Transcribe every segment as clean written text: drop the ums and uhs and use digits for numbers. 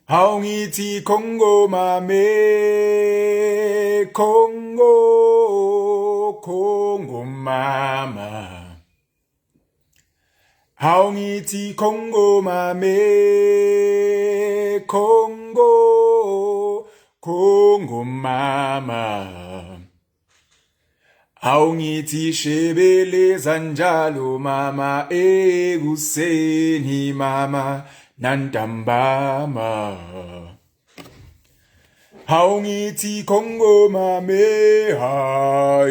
Haungiti Congo mame, Congo, Congo mama. Haungiti Congo mame, Congo, Congo mama. Haungiti shebele zanjalo mama, eguseni mama. Nantambama Haungiti Congo mame ha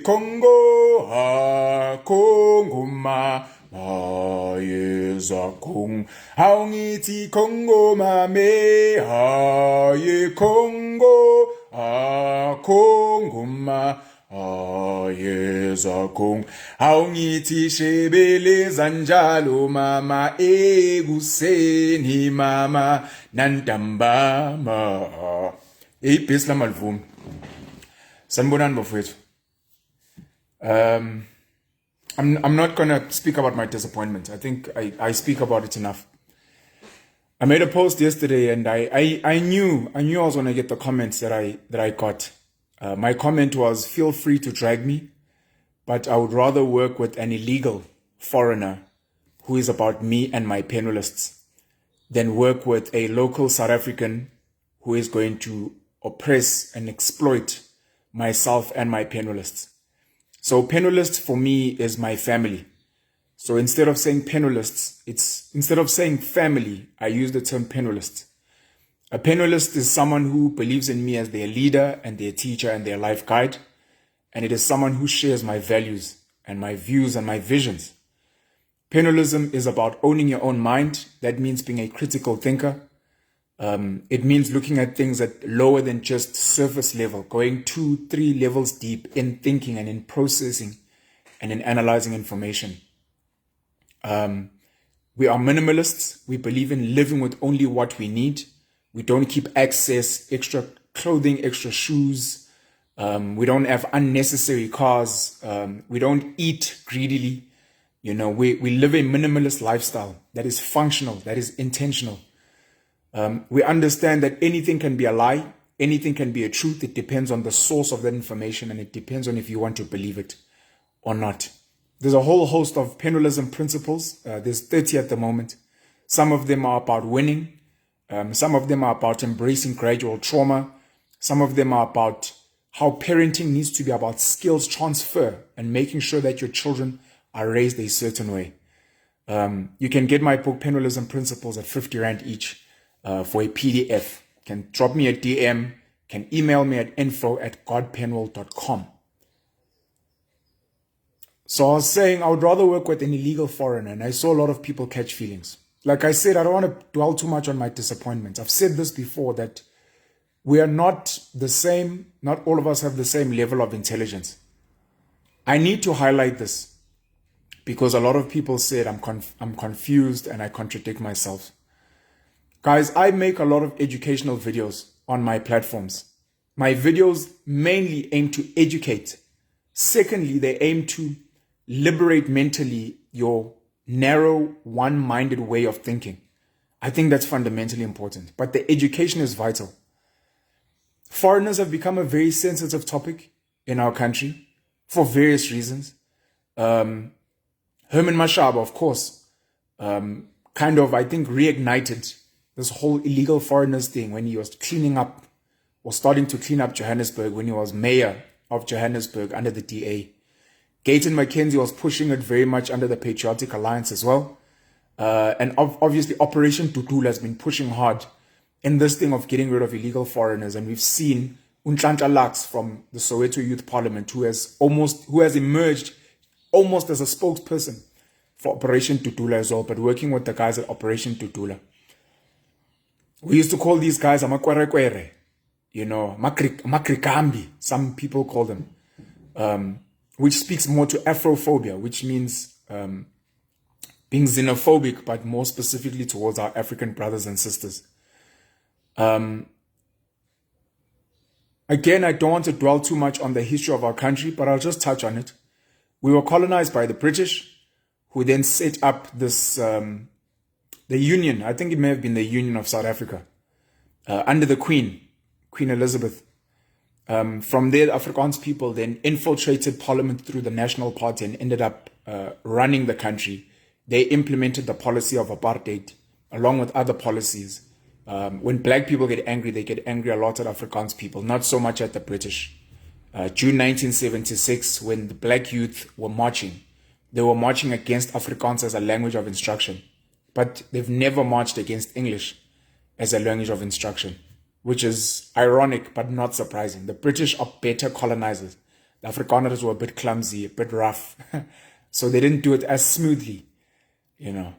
Congo ha Congo ma yeza kong Haungiti Congo mame ha Congo ha Congo ma yeza kong Haungiti shebele zanjalo mama eguseni mama nantambama. Hey, peace la malvum. Sanbonan bafwethu. I'm not gonna speak about my disappointment. I think I speak about it enough. I made a post yesterday and I knew I was gonna get the comments that I got. My comment was, feel free to drag me, but I would rather work with an illegal foreigner who is about me and my penalists than work with a local South African who is going to oppress and exploit myself and my penalists. So penalist for me is my family. So instead of saying penalists, instead of saying family, I use the term penalist. A penalist is someone who believes in me as their leader and their teacher and their life guide. And it is someone who shares my values and my views and my visions. Penuelism is about owning your own mind. That means being a critical thinker. It means looking at things at lower than just surface level, going 2-3 levels deep in thinking and in processing and in analyzing information. We are minimalists. We believe in living with only what we need. We don't keep excess, extra clothing, extra shoes. We don't have unnecessary cars. We don't eat greedily. You know, we live a minimalist lifestyle that is functional, that is intentional. We understand that anything can be a lie, anything can be a truth. It depends on the source of that information, and it depends on if you want to believe it or not. There's a whole host of penuelism principles. There's 30 at the moment. Some of them are about winning. Some of them are about embracing gradual trauma. Some of them are about how parenting needs to be about skills transfer and making sure that your children are raised a certain way. You can get my book, Penuelism Principles, at 50 Rand each for a PDF. You can drop me a DM, can email me at info@godpenuel.com. So I was saying I would rather work with an illegal foreigner, and I saw a lot of people catch feelings. Like I said, I don't want to dwell too much on my disappointments. I've said this before, that we are not the same. Not all of us have the same level of intelligence. I need to highlight this because a lot of people said I'm confused and I contradict myself. Guys, I make a lot of educational videos on my platforms. My videos mainly aim to educate. Secondly, they aim to liberate mentally your narrow, one-minded way of thinking. I think that's fundamentally important. But the education is vital. Foreigners have become a very sensitive topic in our country for various reasons. Herman Mashaba, of course, kind of, I think, reignited this whole illegal foreigners thing when he was cleaning up, or starting to clean up Johannesburg, when he was mayor of Johannesburg under the DA. Gayton McKenzie was pushing it very much under the Patriotic Alliance as well. And obviously Operation Tutula has been pushing hard in this thing of getting rid of illegal foreigners. And we've seen Unhlanhla Lux from the Soweto Youth Parliament, who has emerged almost as a spokesperson for Operation Tutula as well, but working with the guys at Operation Tutula. We used to call these guys amakwerekwere, you know, makrikambi, some people call them, which speaks more to Afrophobia, which means being xenophobic, but more specifically towards our African brothers and sisters. Again, I don't want to dwell too much on the history of our country, but I'll just touch on it. We were colonized by the British, who then set up this, the Union. I think it may have been the Union of South Africa. under the Queen Elizabeth. From there, the Afrikaans people then infiltrated parliament through the National Party and ended up running the country. They implemented the policy of apartheid along with other policies. When black people get angry, they get angry a lot at Afrikaans people, not so much at the British. June 1976, when the black youth were marching, they were marching against Afrikaans as a language of instruction. But they've never marched against English as a language of instruction, which is ironic but not surprising. The British are better colonizers. The Afrikaners were a bit clumsy, a bit rough. So they didn't do it as smoothly, you know.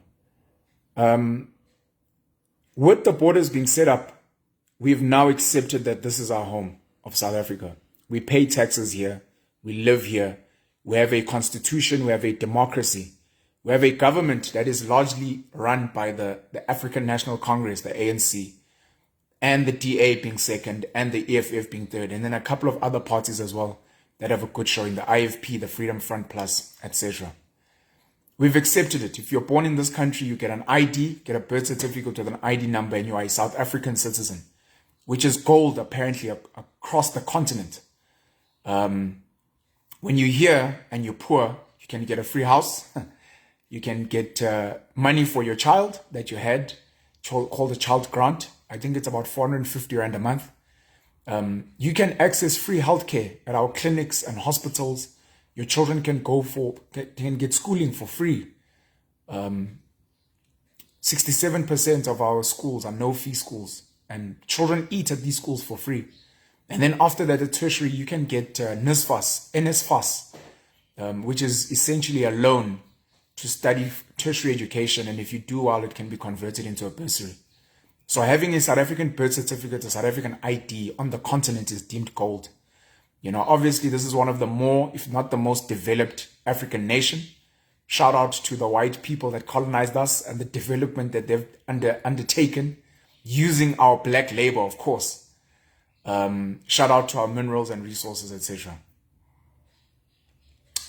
With the borders being set up, we've now accepted that this is our home of South Africa. We pay taxes here. We live here. We have a constitution. We have a democracy. We have a government that is largely run by the African National Congress, the ANC, and the DA being second, and the EFF being third, and then a couple of other parties as well that have a good showing, the IFP, the Freedom Front Plus, etc. We've accepted it. If you're born in this country, you get an ID, get a birth certificate with an ID number, and you are a South African citizen, which is gold apparently across the continent. When you're here and you're poor, you can get a free house. You can get money for your child that you had, called a child grant. I think it's about 450 Rand a month. You can access free healthcare at our clinics and hospitals. Your children can get schooling for free. 67% of our schools are no-fee schools, and children eat at these schools for free. And then after that, at tertiary, you can get NSFAS, which is essentially a loan to study tertiary education, and if you do well, it can be converted into a bursary. So having a South African birth certificate, a South African ID on the continent is deemed gold. You know, obviously this is one of the more, if not the most developed African nation. Shout out to the white people that colonized us and the development that they've undertaken using our black labor, of course. Shout out to our minerals and resources, etc.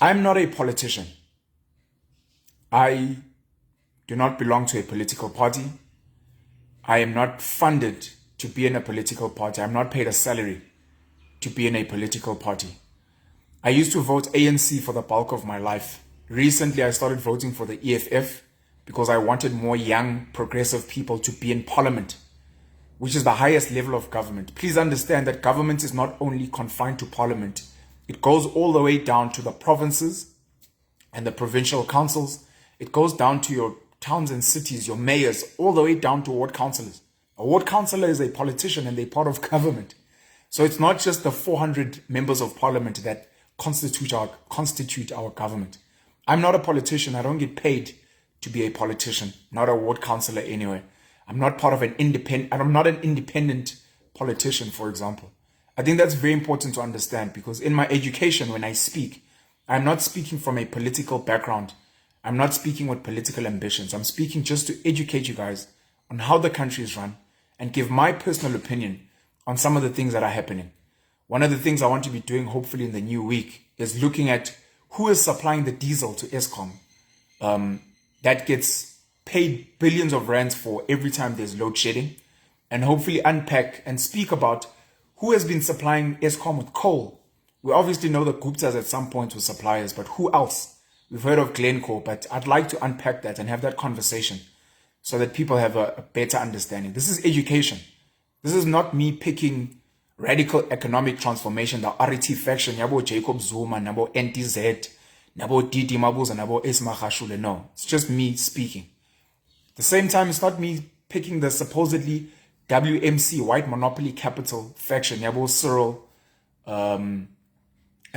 I'm not a politician. I do not belong to a political party. I am not funded to be in a political party. I'm not paid a salary to be in a political party. I used to vote ANC for the bulk of my life. Recently, I started voting for the EFF because I wanted more young, progressive people to be in parliament, which is the highest level of government. Please understand that government is not only confined to parliament. It goes all the way down to the provinces and the provincial councils. It goes down to your towns and cities, your mayors, all the way down to ward councillors. A ward councillor is a politician and they're part of government. So it's not just the 400 members of parliament that constitute our government. I'm not a politician. I don't get paid to be a politician, not a ward councillor anyway. I'm not part of I'm not an independent politician, for example. I think that's very important to understand, because in my education, when I speak, I'm not speaking from a political background. I'm not speaking with political ambitions. I'm speaking just to educate you guys on how the country is run and give my personal opinion on some of the things that are happening. One of the things I want to be doing, hopefully in the new week, is looking at who is supplying the diesel to Eskom. That gets paid billions of rands for every time there's load shedding, and hopefully unpack and speak about who has been supplying Eskom with coal. We obviously know the Guptas at some point were suppliers, but who else? We've heard of Glencore, but I'd like to unpack that and have that conversation so that people have a better understanding. This is education. This is not me picking radical economic transformation, the RET faction, Yabo Jacob Zuma, Nabo NTZ, Nabo Didi Mabuza, Nabo Esma Khashule. No, it's just me speaking. At the same time, it's not me picking the supposedly WMC, white monopoly capital faction, Yabo Cyril, and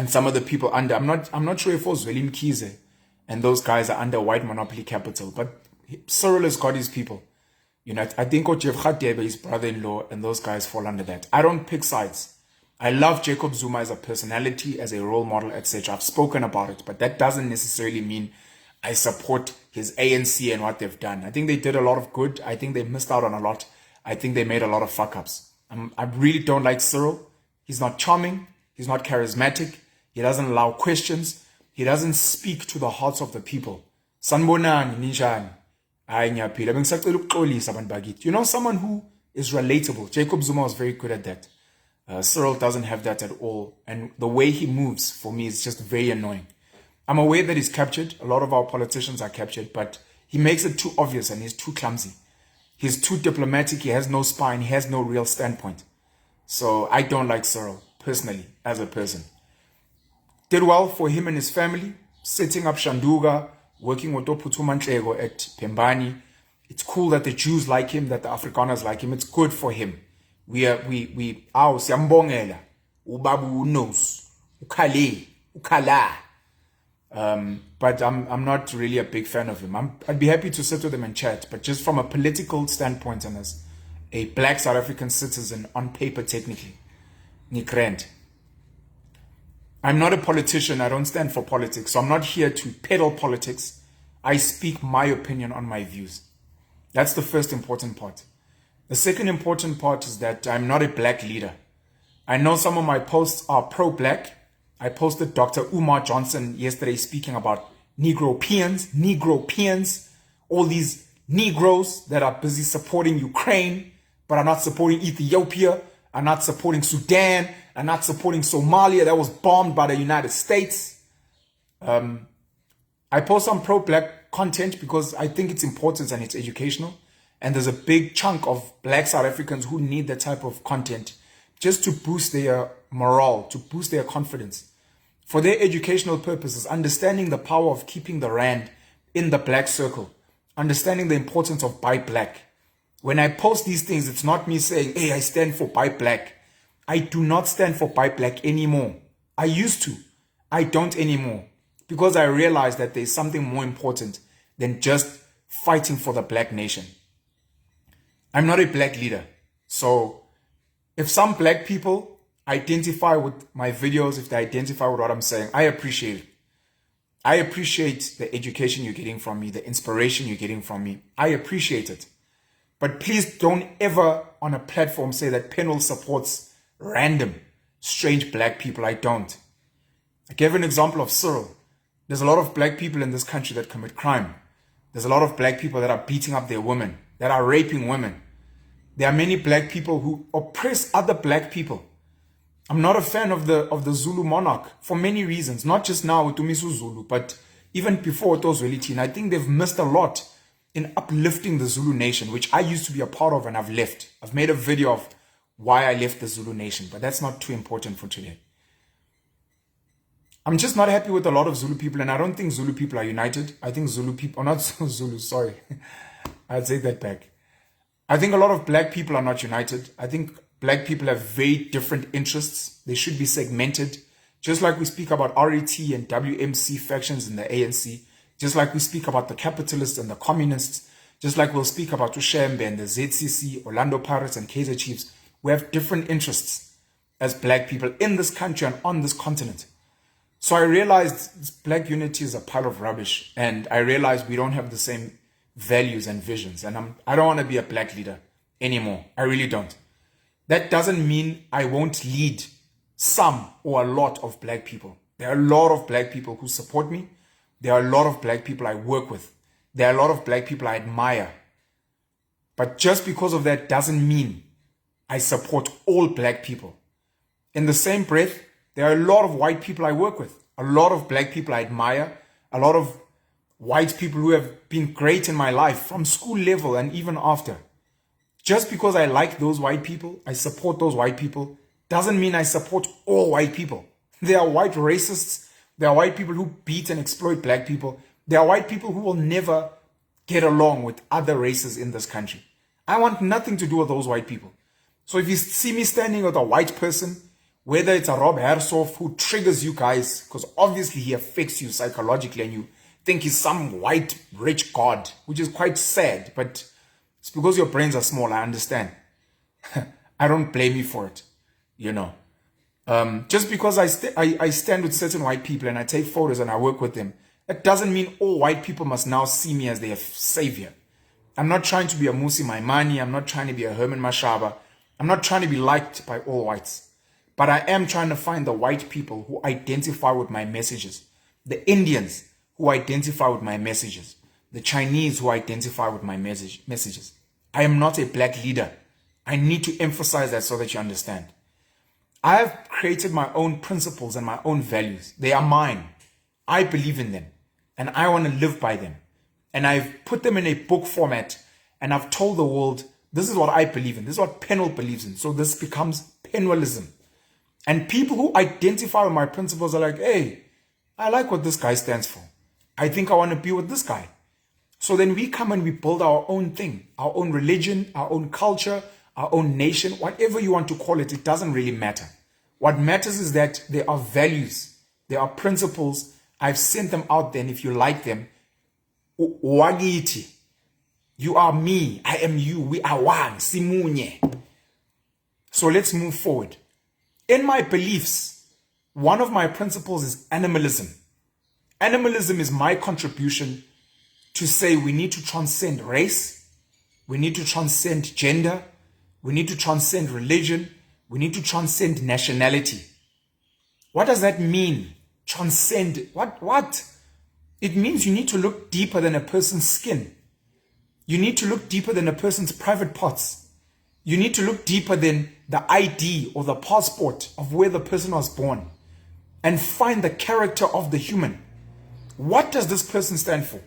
some of the people under. I'm not sure if it was William Kize and those guys are under white monopoly capital, but Cyril has got his people. You know, I think Jeff Khadebe, his brother-in-law, and those guys fall under that. I don't pick sides. I love Jacob Zuma as a personality, as a role model, etc. I've spoken about it, but that doesn't necessarily mean I support his ANC and what they've done. I think they did a lot of good. I think they missed out on a lot. I think they made a lot of fuck-ups. I really don't like Cyril. He's not charming. He's not charismatic. He doesn't allow questions. He doesn't speak to the hearts of the people. Sanbonani, Ninjani. You know, someone who is relatable. Jacob Zuma was very good at that. Cyril doesn't have that at all. And the way he moves, for me, is just very annoying. I'm aware that he's captured. A lot of our politicians are captured, but he makes it too obvious and he's too clumsy. He's too diplomatic. He has no spine. He has no real standpoint. So I don't like Cyril, personally, as a person. Did well for him and his family, setting up Shanduga, working with Oputumantlego at Pembani. It's cool that the Jews like him, that the Afrikaners like him. It's good for him. Siyambongela, ubabu knows, ukala. But I'm not really a big fan of him. I'd be happy to sit with him and chat, but just from a political standpoint and as a black South African citizen on paper, technically, Nikrend. I'm not a politician. I don't stand for politics. So I'm not here to peddle politics. I speak my opinion on my views. That's the first important part. The second important part is that I'm not a black leader. I know some of my posts are pro-black. I posted Dr. Umar Johnson yesterday speaking about Negropeans, all these Negroes that are busy supporting Ukraine, but are not supporting Ethiopia, are not supporting Sudan, are not supporting Somalia that was bombed by the United States. I post some pro-black content because I think it's important and it's educational. And there's a big chunk of black South Africans who need that type of content just to boost their morale, to boost their confidence. For their educational purposes, understanding the power of keeping the rand in the black circle, understanding the importance of buy black. When I post these things, it's not me saying, hey, I stand for buy black. I do not stand for buy black anymore. I used to. I don't anymore. Because I realize that there's something more important than just fighting for the black nation. I'm not a black leader. So if some black people identify with my videos, if they identify with what I'm saying, I appreciate it. I appreciate the education you're getting from me, the inspiration you're getting from me. I appreciate it. But please don't ever on a platform say that Penal supports random, strange black people. I don't. I gave an example of Cyril. There's a lot of black people in this country that commit crime. There's a lot of black people that are beating up their women, that are raping women. There are many black people who oppress other black people. I'm not a fan of the Zulu monarch for many reasons, not just now with Umisu Zulu, but even before it was Wellington. I think they've missed a lot in uplifting the Zulu nation, which I used to be a part of and I've left. I've made a video of why I left the Zulu nation, but that's not too important for today. I'm just not happy with a lot of Zulu people, and I don't think Zulu people are united. I think Zulu people, or not Zulu, sorry. I'll take that back. I think a lot of black people are not united. I think black people have very different interests. They should be segmented. Just like we speak about RET and WMC factions in the ANC. Just like we speak about the capitalists and the communists. Just like we'll speak about Ushembe and the ZCC, Orlando Pirates and Kaizer Chiefs. We have different interests as black people in this country and on this continent. So I realized black unity is a pile of rubbish. And I realized we don't have the same values and visions. And I don't want to be a black leader anymore. I really don't. That doesn't mean I won't lead some or a lot of black people. There are a lot of black people who support me. There are a lot of black people I work with. There are a lot of black people I admire. But just because of that doesn't mean I support all black people. In the same breath, there are a lot of white people I work with. A lot of black people I admire. A lot of white people who have been great in my life from school level and even after. Just because I like those white people, I support those white people, doesn't mean I support all white people. There are white racists. There are white people who beat and exploit black people. There are white people who will never get along with other races in this country. I want nothing to do with those white people. So if you see me standing with a white person, whether it's a Rob Hersoff who triggers you guys, because obviously he affects you psychologically and you think he's some white rich god, which is quite sad, but it's because your brains are small, I understand. I don't blame you for it, you know. Just because I stand with certain white people and I take photos and I work with them, that doesn't mean all white people must now see me as their savior. I'm not trying to be a Musi Maimani. I'm not trying to be a Herman Mashaba. I'm not trying to be liked by all whites. But I am trying to find the white people who identify with my messages. The Indians who identify with my messages. The Chinese who identify with my messages. I am not a black leader. I need to emphasize that so that you understand. I have created my own principles and my own values. They are mine. I believe in them and I want to live by them. And I've put them in a book format and I've told the world, this is what I believe in. This is what Penel believes in. So this becomes Penuelism. And people who identify with my principles are like, hey, I like what this guy stands for. I think I want to be with this guy. So then we come and we build our own thing, our own religion, our own culture, our own nation, whatever you want to call it, it doesn't really matter. What matters is that there are values, there are principles. I've sent them out there, and if you like them, wagiti. You are me, I am you, we are one, simunye. So let's move forward. In my beliefs, one of my principles is animalism. Animalism is my contribution to say we need to transcend race, we need to transcend gender, we need to transcend religion, we need to transcend nationality. What does that mean? Transcend, what? It means you need to look deeper than a person's skin. You need to look deeper than a person's private parts. You need to look deeper than the ID or the passport of where the person was born and find the character of the human. What does this person stand for?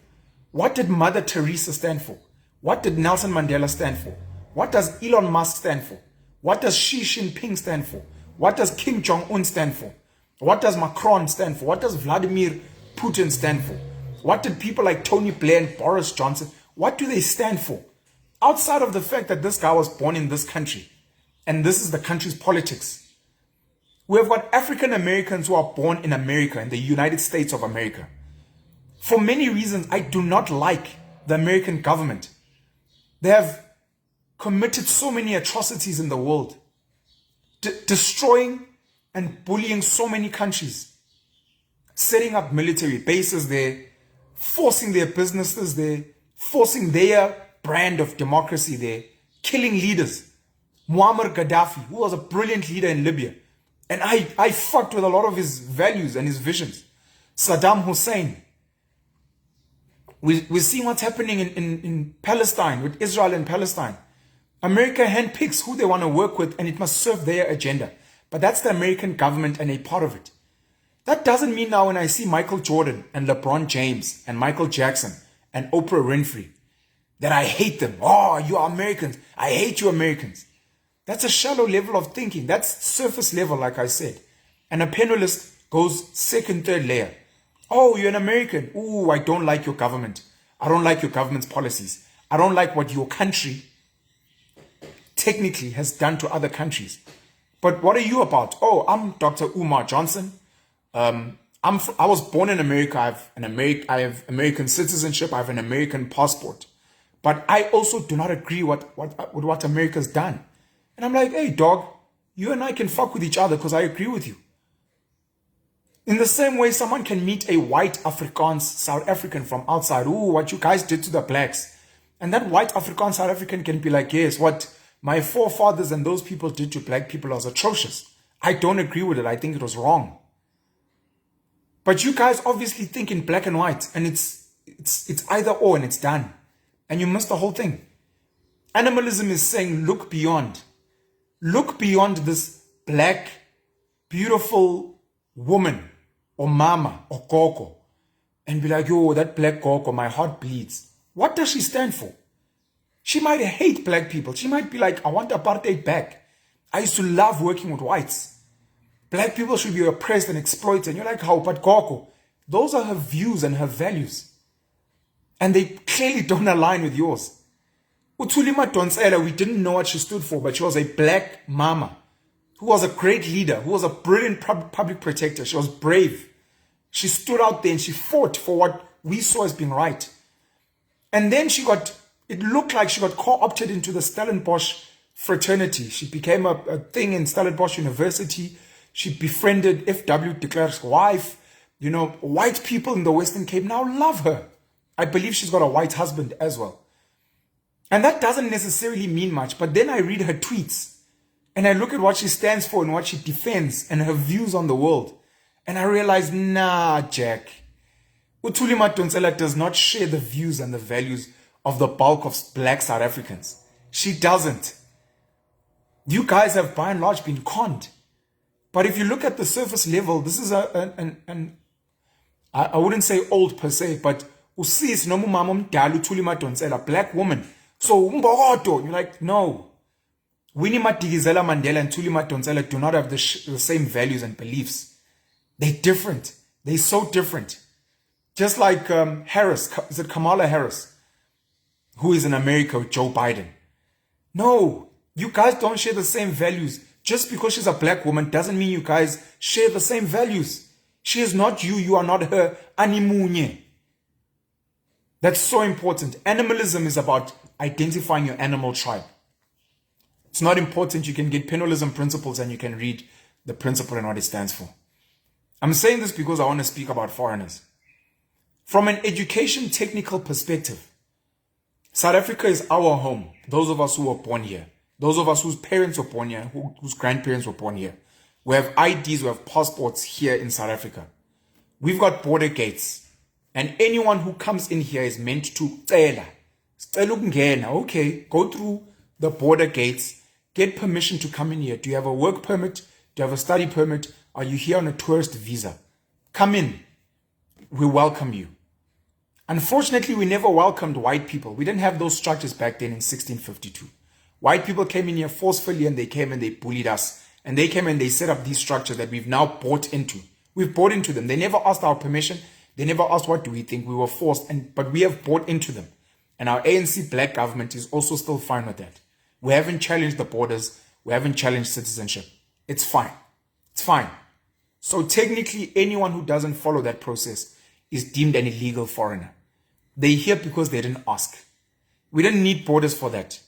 What did Mother Teresa stand for? What did Nelson Mandela stand for? What does Elon Musk stand for? What does Xi Jinping stand for? What does Kim Jong-un stand for? What does Macron stand for? What does Vladimir Putin stand for? What did people like Tony Blair and Boris Johnson, what do they stand for? Outside of the fact that this guy was born in this country and this is the country's politics. We have got African Americans who are born in America, in the United States of America. For many reasons, I do not like the American government. They have committed so many atrocities in the world, destroying and bullying so many countries, setting up military bases there, forcing their businesses there, forcing their brand of democracy there, killing leaders. Muammar Gaddafi, who was a brilliant leader in Libya, and I fucked with a lot of his values and his visions. Saddam Hussein. We're seeing what's happening in Palestine, with Israel and Palestine. America handpicks who they want to work with and it must serve their agenda. But that's the American government and a part of it. That doesn't mean now when I see Michael Jordan and LeBron James and Michael Jackson and Oprah Winfrey that I hate them. Oh, you are Americans. I hate you Americans. That's a shallow level of thinking. That's surface level, like I said. And a penalist goes second, third layer. Oh, you're an American. Ooh, I don't like your government. I don't like your government's policies. I don't like what your country technically has done to other countries. But what are you about? Oh, I'm Dr. Umar Johnson. I was born in America. I have American citizenship. I have an American passport. But I also do not agree with what America's done. And I'm like, hey, dog, you and I can fuck with each other because I agree with you. In the same way, someone can meet a white Afrikaans South African from outside. Ooh, what you guys did to the blacks. And that white Afrikaans South African can be like, yes, what my forefathers and those people did to black people was atrocious. I don't agree with it. I think it was wrong. But you guys obviously think in black and white, and it's either or and it's done. And you miss the whole thing. Animalism is saying, look beyond. Look beyond this black, beautiful woman or mama or gogo and be like, yo, that black gogo, my heart bleeds. What does she stand for? She might hate black people. She might be like, I want apartheid back. I used to love working with whites. Black people should be oppressed and exploited. And you're like, how? But gogo. Those are her views and her values. And they clearly don't align with yours. Utulima Donsela, we didn't know what she stood for, but she was a black mama who was a great leader, who was a brilliant public protector. She was brave. She stood out there and she fought for what we saw as being right. And then it looked like she got co-opted into the Stellenbosch fraternity. She became a thing in Stellenbosch University. She befriended F.W. de Klerk's wife. You know, white people in the Western Cape now love her. I believe she's got a white husband as well. And that doesn't necessarily mean much. But then I read her tweets and I look at what she stands for and what she defends and her views on the world. And I realize, nah, Jack. Utulima Donsela does not share the views and the values of the bulk of black South Africans. She doesn't. You guys have by and large been conned. But if you look at the surface level, this is I wouldn't say old per se, but usis no mama mdala uthuli madonsela, black woman. So umbokodo, you're like, no. Winnie Madikizela Mandela and Thuli Madonsela do not have the same values and beliefs. They're different. They're so different. Just like Harris, is it Kamala Harris, who is in America with Joe Biden? No, you guys don't share the same values. Just because she's a black woman doesn't mean you guys share the same values. She is not you, you are not her. Animunye. That's so important. Animalism is about identifying your animal tribe. It's not important. You can get Penuelism principles and you can read the principle and what it stands for. I'm saying this because I want to speak about foreigners. From an education technical perspective, South Africa is our home. Those of us who were born here. Those of us whose parents were born here, whose grandparents were born here. We have IDs, we have passports here in South Africa. We've got border gates. And anyone who comes in here is meant to okay, go through the border gates, get permission to come in here. Do you have a work permit? Do you have a study permit? Are you here on a tourist visa? Come in. We welcome you. Unfortunately, we never welcomed white people. We didn't have those structures back then in 1652. White people came in here forcefully and they came and they bullied us. And they came and they set up these structures that we've now bought into. We've bought into them. They never asked our permission. They never asked what do we think. We were forced, but we have bought into them. And our ANC black government is also still fine with that. We haven't challenged the borders. We haven't challenged citizenship. It's fine. It's fine. So technically, anyone who doesn't follow that process is deemed an illegal foreigner. They're here because they didn't ask. We don't need borders for that.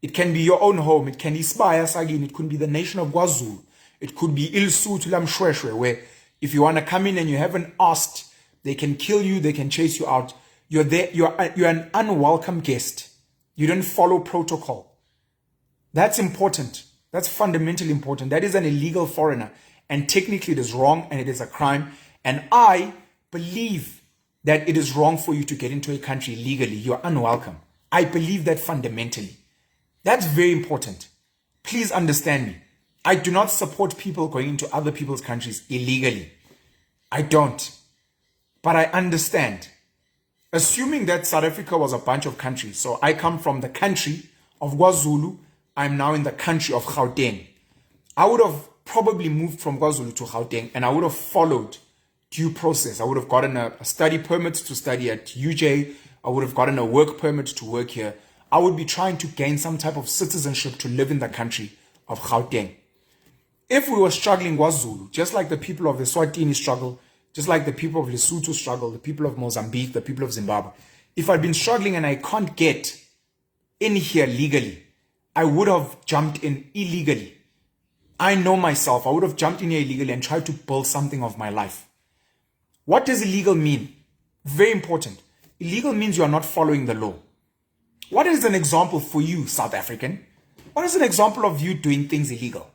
It can be your own home. It can be Sibaya Sagin. It could be the nation of KwaZulu. It could be Ilsuthu Lamshweshwe, where if you want to come in and you haven't asked, they can kill you. They can chase you out. You're there. You're an unwelcome guest. You don't follow protocol. That's important. That's fundamentally important. That is an illegal foreigner. And technically it is wrong and it is a crime. And I believe that it is wrong for you to get into a country legally. You're unwelcome. I believe that fundamentally. That's very important. Please understand me. I do not support people going into other people's countries illegally. I don't. But I understand. Assuming that South Africa was a bunch of countries. So I come from the country of KwaZulu. I'm now in the country of Gauteng. I would have probably moved from KwaZulu to Gauteng and I would have followed due process. I would have gotten a study permit to study at UJ. I would have gotten a work permit to work here. I would be trying to gain some type of citizenship to live in the country of Gauteng. If we were struggling KwaZulu, just like the people of the Swatini struggle, just like the people of Lesotho struggle, the people of Mozambique, the people of Zimbabwe, if I'd been struggling and I can't get in here legally, I would have jumped in illegally. I know myself. I would have jumped in here illegally and tried to build something of my life. What does illegal mean? Very important. Illegal means you are not following the law. What is an example for you, South African? What is an example of you doing things illegal?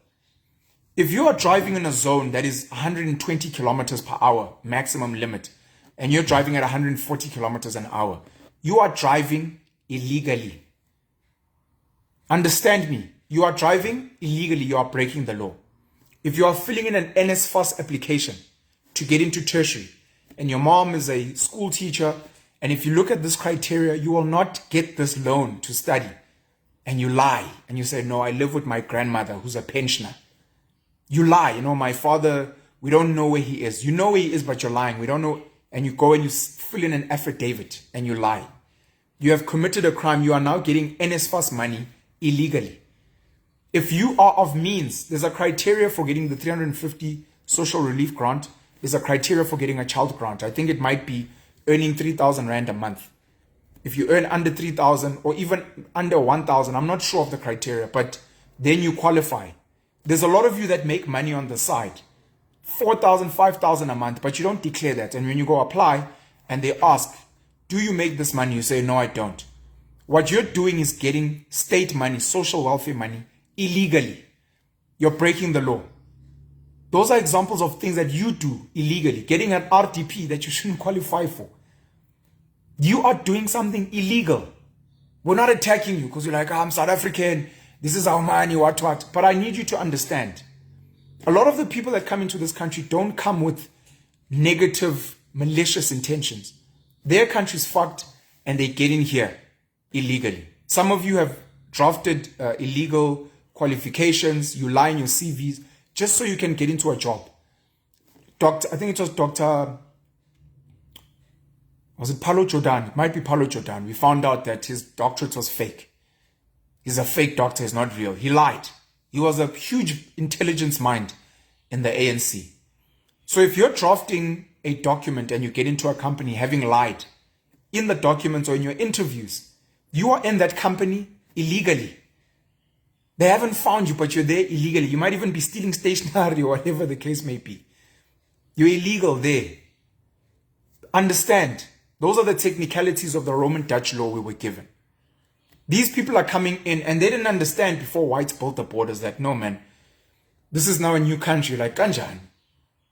If you are driving in a zone that is 120 kilometers per hour, maximum limit, and you're driving at 140 kilometers an hour, you are driving illegally. Understand me. You are driving illegally. You are breaking the law. If you are filling in an NSFAS application to get into tertiary, and your mom is a school teacher, and if you look at this criteria, you will not get this loan to study. And you lie. And you say, no, I live with my grandmother who's a pensioner. You lie. You know, my father, we don't know where he is. You know where he is, but you're lying. We don't know. And you go and you fill in an affidavit and you lie. You have committed a crime. You are now getting NSFAS money illegally. If you are of means, there's a criteria for getting the 350 social relief grant. There's a criteria for getting a child grant. I think it might be earning 3,000 Rand a month. If you earn under 3,000 or even under 1,000, I'm not sure of the criteria, but then you qualify. There's a lot of you that make money on the side, 4,000, 5,000 a month, but you don't declare that. And when you go apply and they ask, do you make this money? You say, no, I don't. What you're doing is getting state money, social welfare money, illegally. You're breaking the law. Those are examples of things that you do illegally. Getting an RDP that you shouldn't qualify for. You are doing something illegal. We're not attacking you because you're like, I'm South African this is our money, what. But I need you to understand, a lot of the people that come into this country don't come with negative, malicious intentions. Their country's fucked and they get in here illegally. Some of you have drafted illegal qualifications, you lie in your CVs just so you can get into a job. I think it was was it Paulo Jordan? It might be Paulo Jordan. We found out that his doctorate was fake. He's a fake doctor, he's not real. He lied. He was a huge intelligence mind in the ANC. So if you're drafting a document and you get into a company having lied in the documents or in your interviews, you are in that company illegally. They haven't found you, but you're there illegally. You might even be stealing stationery or whatever the case may be. You're illegal there. Understand, those are the technicalities of the Roman Dutch law we were given. These people are coming in and they didn't understand before whites built the borders that, no man, this is now a new country, like Kanjan.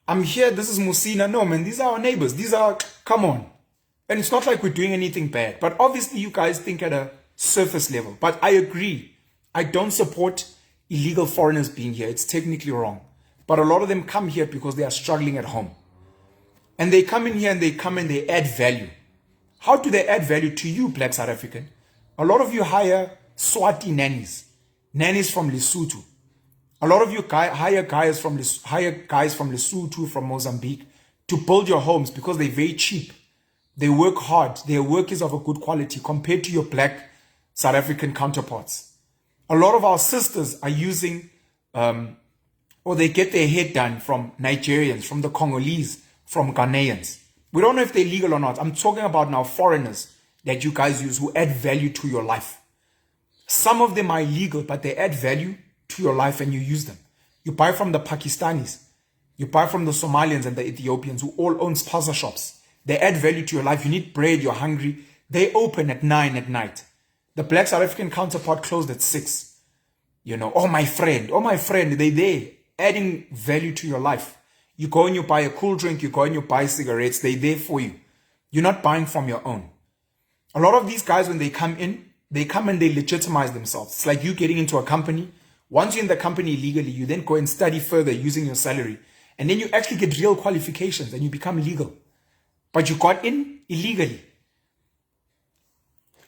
I'm here, this is Musina. No man, these are our neighbors. These are, come on. And it's not like we're doing anything bad. But obviously you guys think at a surface level. But I agree. I don't support illegal foreigners being here. It's technically wrong. But a lot of them come here because they are struggling at home. And they come in here and they add value. How do they add value to you, Black South African? A lot of you hire Swati nannies from Lesotho. A lot of you hire guys from Lesotho, from Mozambique, to build your homes because they're very cheap. They work hard. Their work is of a good quality compared to your Black South African counterparts. A lot of our sisters are using, or they get their hair done from Nigerians, from the Congolese, from Ghanaians. We don't know if they're legal or not. I'm talking about now foreigners that you guys use who add value to your life. Some of them are illegal, but they add value to your life and you use them. You buy from the Pakistanis. You buy from the Somalians and the Ethiopians who all own spaza shops. They add value to your life. You need bread, you're hungry. They open at 9 at night. The Black South African counterpart closed at 6. You know, oh my friend, they're there adding value to your life. You go and you buy a cool drink, you go and you buy cigarettes, they're there for you. You're not buying from your own. A lot of these guys, when they come in, they come and they legitimize themselves. It's like you getting into a company. Once you're in the company illegally, you then go and study further using your salary. And then you actually get real qualifications and you become legal. But you got in illegally.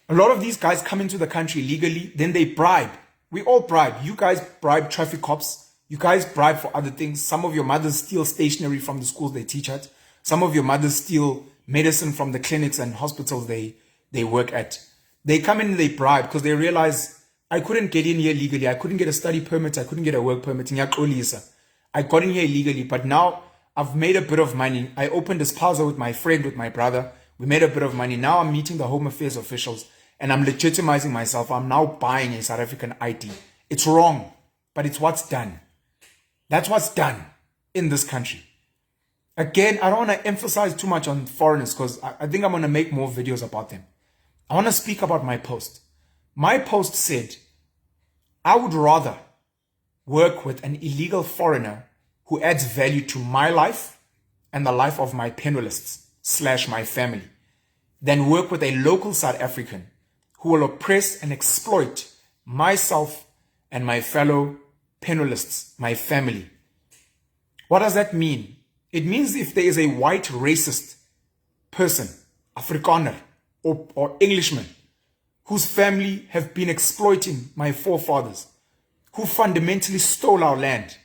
A lot of these guys come into the country illegally, then they bribe. We all bribe. You guys bribe traffic cops. You guys bribe for other things. Some of your mothers steal stationery from the schools they teach at. Some of your mothers steal medicine from the clinics and hospitals they work at. They come in and they bribe because they realize, I couldn't get in here legally. I couldn't get a study permit. I couldn't get a work permit. I got in here illegally, but now I've made a bit of money. I opened a spaza with my friend, with my brother. We made a bit of money. Now I'm meeting the Home Affairs officials and I'm legitimizing myself. I'm now buying a South African ID. It's wrong, but it's what's done. That's what's done in this country. Again, I don't want to emphasize too much on foreigners because I think I'm going to make more videos about them. I want to speak about my post. My post said, I would rather work with an illegal foreigner who adds value to my life and the life of my Penuelists / my family than work with a local South African who will oppress and exploit myself and my fellow Penuelists, my family. What does that mean? It means if there is a white racist person, Afrikaner or Englishman, whose family have been exploiting my forefathers, who fundamentally stole our land,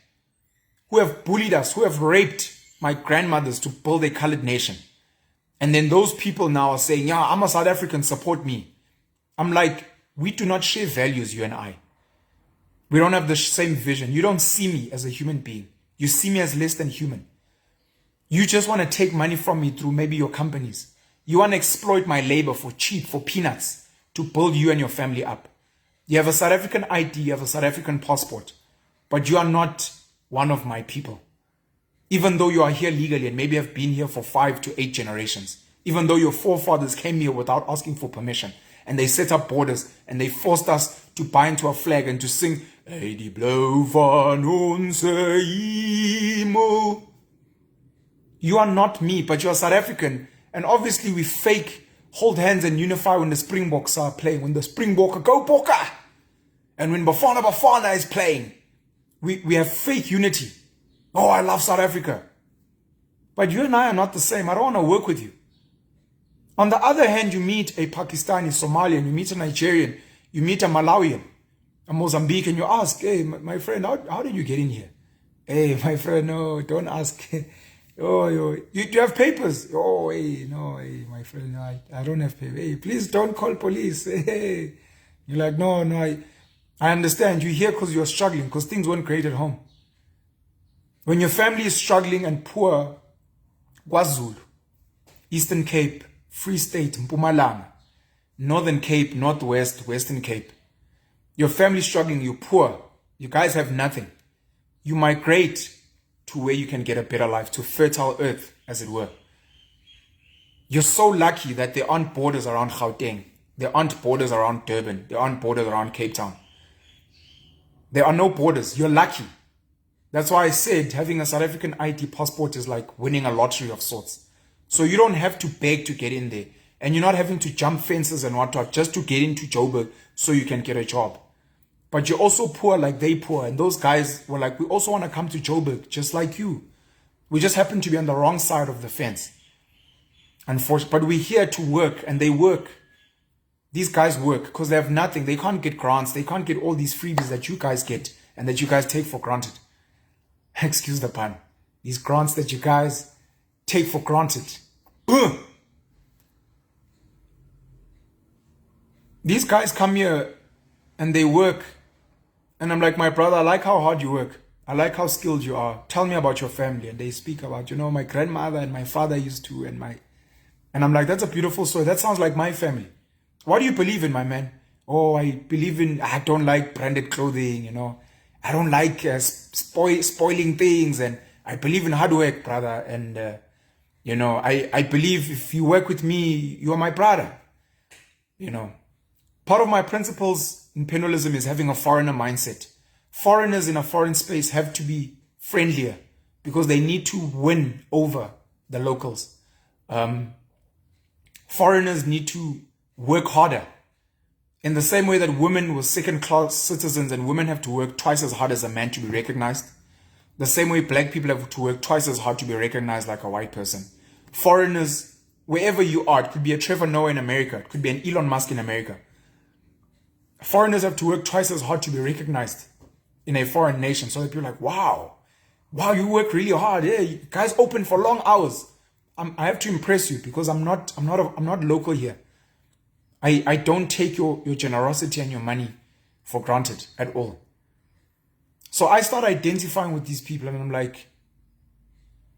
who have bullied us, who have raped my grandmothers to build a colored nation. And then those people now are saying, yeah, I'm a South African, support me. I'm like, we do not share values, you and I. We don't have the same vision. You don't see me as a human being. You see me as less than human. You just want to take money from me through maybe your companies. You want to exploit my labor for cheap, for peanuts, to build you and your family up. You have a South African ID, you have a South African passport, but you are not one of my people. Even though you are here legally and maybe have been here for 5 to 8 generations, even though your forefathers came here without asking for permission, and they set up borders and they forced us to buy into a flag and to sing, "Die blauw van onze hemel." You are not me, but you are South African. And obviously we fake hold hands and unify when the Springboks are playing. When the Springbok go Bokke. And when Bafana is playing, we have fake unity. Oh, I love South Africa. But you and I are not the same. I don't want to work with you. On the other hand, you meet a Pakistani, Somalian, you meet a Nigerian, you meet a Malawian, a Mozambique, and you ask, hey, my friend, how did you get in here? Hey, my friend, no, don't ask. Oh, you have papers? Oh, hey, no, hey, my friend, no, I don't have papers. Hey, please don't call police. Hey. You're like, no, I understand. You're here because you're struggling, because things weren't great at home. When your family is struggling and poor, KwaZulu, Eastern Cape, Free State, Mpumalanga, Northern Cape, Northwest, Western Cape, your family struggling, you're poor, you guys have nothing. You migrate to where you can get a better life, to fertile earth, as it were. You're so lucky that there aren't borders around Gauteng. There aren't borders around Durban. There aren't borders around Cape Town. There are no borders. You're lucky. That's why I said having a South African ID passport is like winning a lottery of sorts. So you don't have to beg to get in there. And you're not having to jump fences and whatnot just to get into Joburg so you can get a job. But you're also poor like they poor. And those guys were like, we also want to come to Joburg just like you. We just happen to be on the wrong side of the fence. Unfortunately, but we're here to work, and they work. These guys work because they have nothing. They can't get grants. They can't get all these freebies that you guys get and that you guys take for granted. Excuse the pun. These grants that you guys take for granted. These guys come here and they work. And I'm like, my brother, I like how hard you work. I like how skilled you are. Tell me about your family. And they speak about, my grandmother and my father used to, and I'm like, that's a beautiful story. That sounds like my family. What do you believe in, my man? Oh, I don't like branded clothing, I don't like spoiling things, and I believe in hard work, brother. And, I believe if you work with me, you are my brother. Part of my principles in Penuelism is having a foreigner mindset. Foreigners in a foreign space have to be friendlier because they need to win over the locals. Foreigners need to work harder. In the same way that women were second-class citizens and women have to work twice as hard as a man to be recognized, the same way black people have to work twice as hard to be recognized like a white person. Foreigners, wherever you are, it could be a Trevor Noah in America, it could be an Elon Musk in America. Foreigners have to work twice as hard to be recognized in a foreign nation, so that people are like, wow, you work really hard. Yeah, you guys open for long hours. I have to impress you because I'm not local here. I don't take your generosity and your money for granted at all. So I start identifying with these people, and I'm like,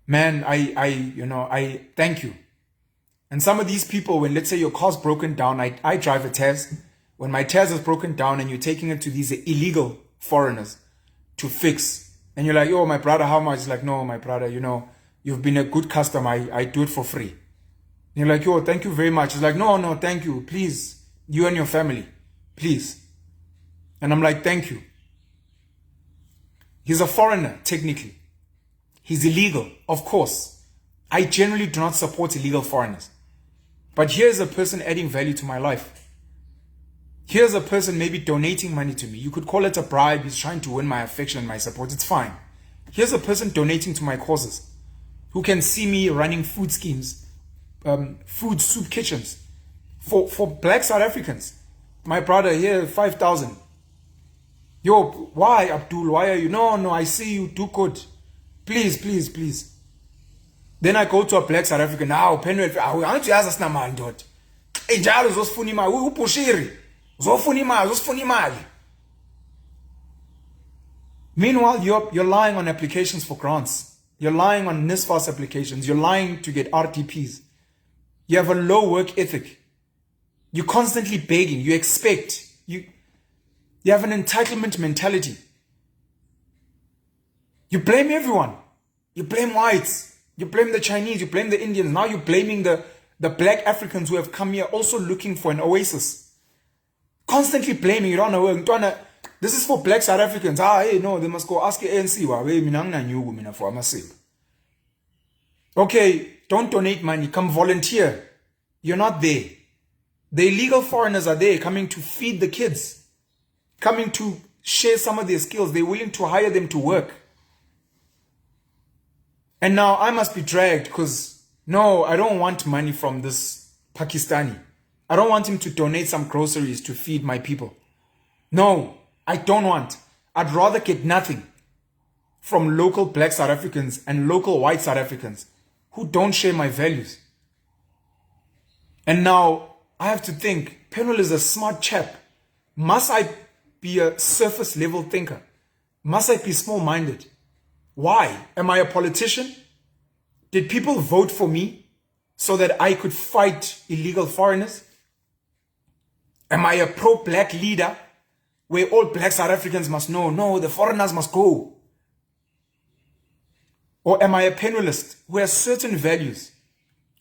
man, I thank you. And some of these people, when let's say your car's broken down, I drive a Taz. When my Taz is broken down and you're taking it to these illegal foreigners to fix, and you're like, oh, my brother, how much? It's like, no, my brother, you've been a good customer. I do it for free. And you're like, yo, thank you very much. It's like, no, thank you. Please, you and your family, please. And I'm like, thank you. He's a foreigner, technically. He's illegal, of course. I generally do not support illegal foreigners. But here's a person adding value to my life. Here's a person maybe donating money to me. You could call it a bribe. He's trying to win my affection and my support. It's fine. Here's a person donating to my causes who can see me running food schemes, food soup kitchens for black South Africans. My brother here, 5,000. Yo, why, Abdul? Why are you? No, I see you. Do good. Please. Then I go to a black South African. Now, Penuelism. Aren't you as a snaman, dot? Ejalo zosfuni imali. Upushiri. Zofuni imali. Meanwhile, you're lying on applications for grants. You're lying on NSFAS applications. You're lying to get RTPs. You have a low work ethic. You're constantly begging. You expect. You have an entitlement mentality. You blame everyone. You blame whites. You blame the Chinese. You blame the Indians. Now you're blaming the black Africans who have come here also looking for an oasis. Constantly blaming. You don't know. This is for black South Africans. No, they must go ask ANC. Okay, don't donate money. Come volunteer. You're not there. The illegal foreigners are there coming to feed the kids. coming to share some of their skills. They're willing to hire them to work. And now I must be dragged because, no, I don't want money from this Pakistani. I don't want him to donate some groceries to feed my people. No, I don't want. I'd rather get nothing from local black South Africans and local white South Africans who don't share my values. And now I have to think, Penuel is a smart chap. Must I be a surface level thinker? Must I be small-minded? Why? Am I a politician? Did people vote for me so that I could fight illegal foreigners? Am I a pro-black leader where all black South Africans must know, no, the foreigners must go? Or am I a Penuelist who has certain values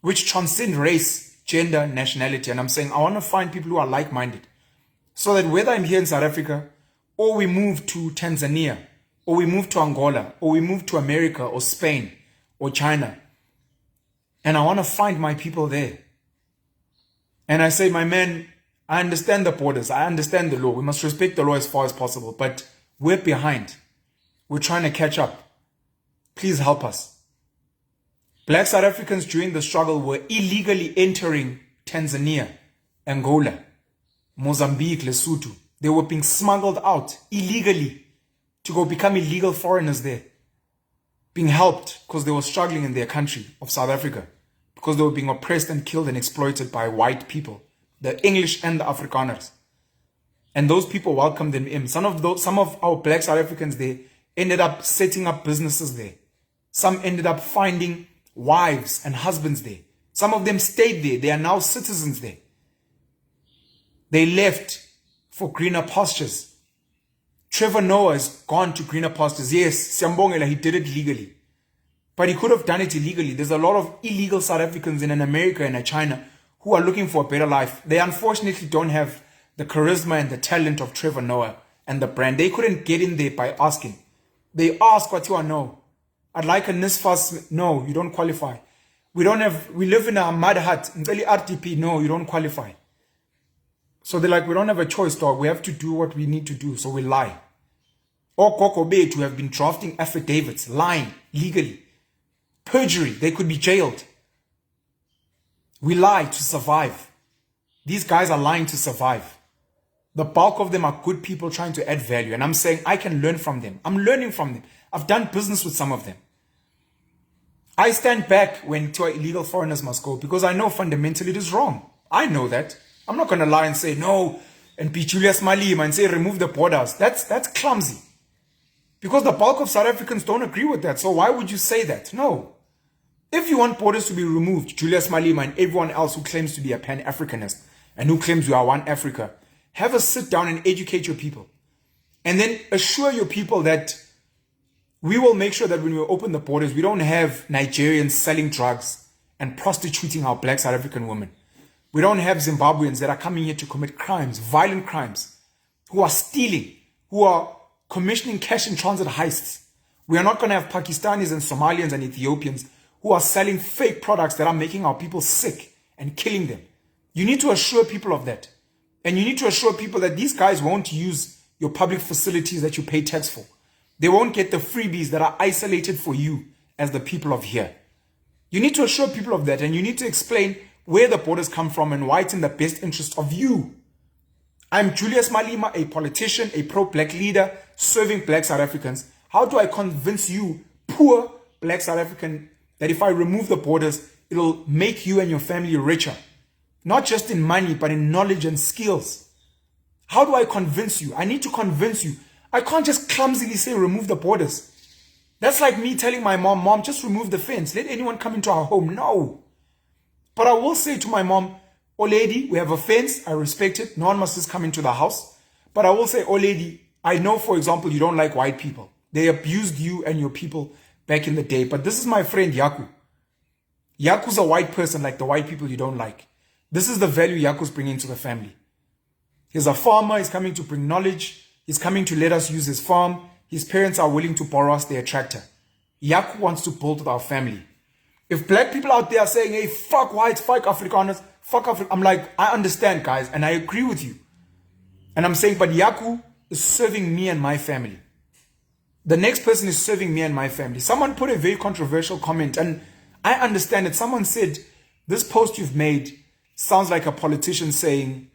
which transcend race, gender, nationality? And I'm saying I want to find people who are like-minded so that whether I'm here in South Africa or we move to Tanzania or we move to Angola or we move to America or Spain or China, and I want to find my people there. And I say, my man, I understand the borders. I understand the law. We must respect the law as far as possible. But we're behind. We're trying to catch up. Please help us. Black South Africans during the struggle were illegally entering Tanzania, Angola, Mozambique, Lesotho. They were being smuggled out illegally to go become illegal foreigners there. Being helped because they were struggling in their country of South Africa, because they were being oppressed and killed and exploited by white people, the English and the Afrikaners. And those people welcomed them in. Some of our black South Africans there ended up setting up businesses there. Some ended up finding wives and husbands there. Some of them stayed there. They are now citizens there. They left for greener pastures. Trevor Noah has gone to greener pastures. Yes, Siyambongela, he did it legally. But he could have done it illegally. There's a lot of illegal South Africans in America and in China who are looking for a better life. They unfortunately don't have the charisma and the talent of Trevor Noah and the brand. They couldn't get in there by asking. They ask what you are, no. I'd like a NSFAS. No, you don't qualify. We live in a mud hut. RDP. No, you don't qualify. So they're like, we don't have a choice, dog. We have to do what we need to do. So we lie. Or Koko Bait, who have been drafting affidavits, lying legally. Perjury. They could be jailed. We lie to survive. These guys are lying to survive. The bulk of them are good people trying to add value. And I'm saying I can learn from them. I'm learning from them. I've done business with some of them. I stand back when illegal foreigners must go because I know fundamentally it is wrong. I know that. I'm not going to lie and say no and be Julius Malema and say remove the borders. That's clumsy. Because the bulk of South Africans don't agree with that. So why would you say that? No. If you want borders to be removed, Julius Malema and everyone else who claims to be a pan-Africanist and who claims we are one Africa, have a sit down and educate your people. And then assure your people that we will make sure that when we open the borders, we don't have Nigerians selling drugs and prostituting our black South African women. We don't have Zimbabweans that are coming here to commit crimes, violent crimes, who are stealing, who are commissioning cash in transit heists. We are not going to have Pakistanis and Somalians and Ethiopians who are selling fake products that are making our people sick and killing them. You need to assure people of that. And you need to assure people that these guys won't use your public facilities that you pay tax for. They won't get the freebies that are isolated for you as the people of here. You need to assure people of that, and you need to explain where the borders come from and why it's in the best interest of you. I'm Julius Malema, a politician, a pro-black leader, serving black South Africans. How do I convince you, poor black South African, that if I remove the borders, it'll make you and your family richer? Not just in money, but in knowledge and skills. How do I convince you? I need to convince you. I can't just clumsily say remove the borders. That's like me telling my mom, just remove the fence. Let anyone come into our home. No. But I will say to my mom, oh lady, we have a fence. I respect it. No one must just come into the house. But I will say, oh lady, I know, for example, you don't like white people. They abused you and your people back in the day. But this is my friend Yaku. Yaku's a white person like the white people you don't like. This is the value Yaku's bringing to the family. He's a farmer. He's coming to bring knowledge. He's coming to let us use his farm. His parents are willing to borrow us their tractor. Yaku wants to build with our family. If black people out there are saying, hey, fuck whites, fuck Afrikaners, fuck Africa, I'm like, I understand, guys, and I agree with you. And I'm saying, but Yaku is serving me and my family. The next person is serving me and my family. Someone put a very controversial comment, and I understand it. Someone said, this post you've made sounds like a politician saying,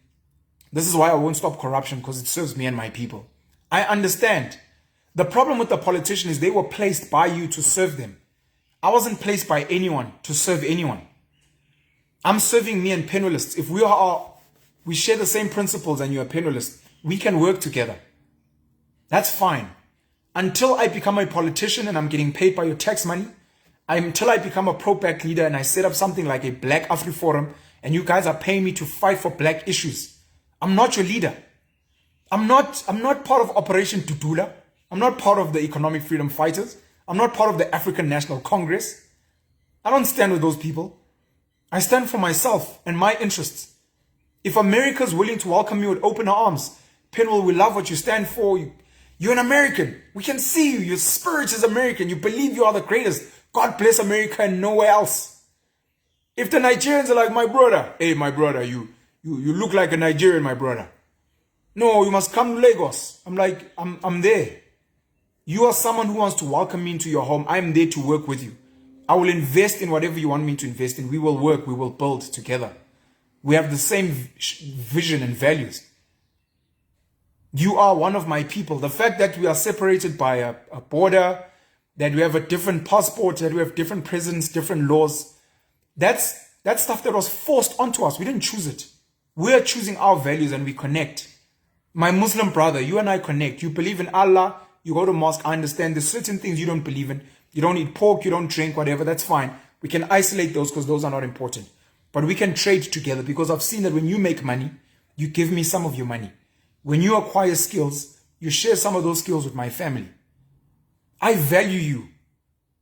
this is why I won't stop corruption, because it serves me and my people. I understand. The problem with the politician is they were placed by you to serve them. I wasn't placed by anyone to serve anyone. I'm serving me and Penuelists. If we share the same principles and you're a Penuelist, we can work together. That's fine. Until I become a politician and I'm getting paid by your tax money, until I become a pro-black leader and I set up something like a Black Afri Forum and you guys are paying me to fight for black issues, I'm not your leader. I'm not part of Operation Tutula. I'm not part of the Economic Freedom Fighters. I'm not part of the African National Congress. I don't stand with those people. I stand for myself and my interests. If America's willing to welcome me with open arms, Penwell, we love what you stand for. You're an American. We can see you. Your spirit is American. You believe you are the greatest. God bless America and nowhere else. If the Nigerians are like, my brother, hey, my brother, you look like a Nigerian, my brother. No, you must come to Lagos. I'm like, I'm there. You are someone who wants to welcome me into your home. I'm there to work with you. I will invest in whatever you want me to invest in. We will work. We will build together. We have the same vision and values. You are one of my people. The fact that we are separated by a border, that we have a different passport, that we have different presidents, different laws, that's stuff that was forced onto us. We didn't choose it. We are choosing our values and we connect. My Muslim brother, you and I connect. You believe in Allah. You go to mosque. I understand there's certain things you don't believe in. You don't eat pork. You don't drink, whatever. That's fine. We can isolate those because those are not important. But we can trade together because I've seen that when you make money, you give me some of your money. When you acquire skills, you share some of those skills with my family. I value you.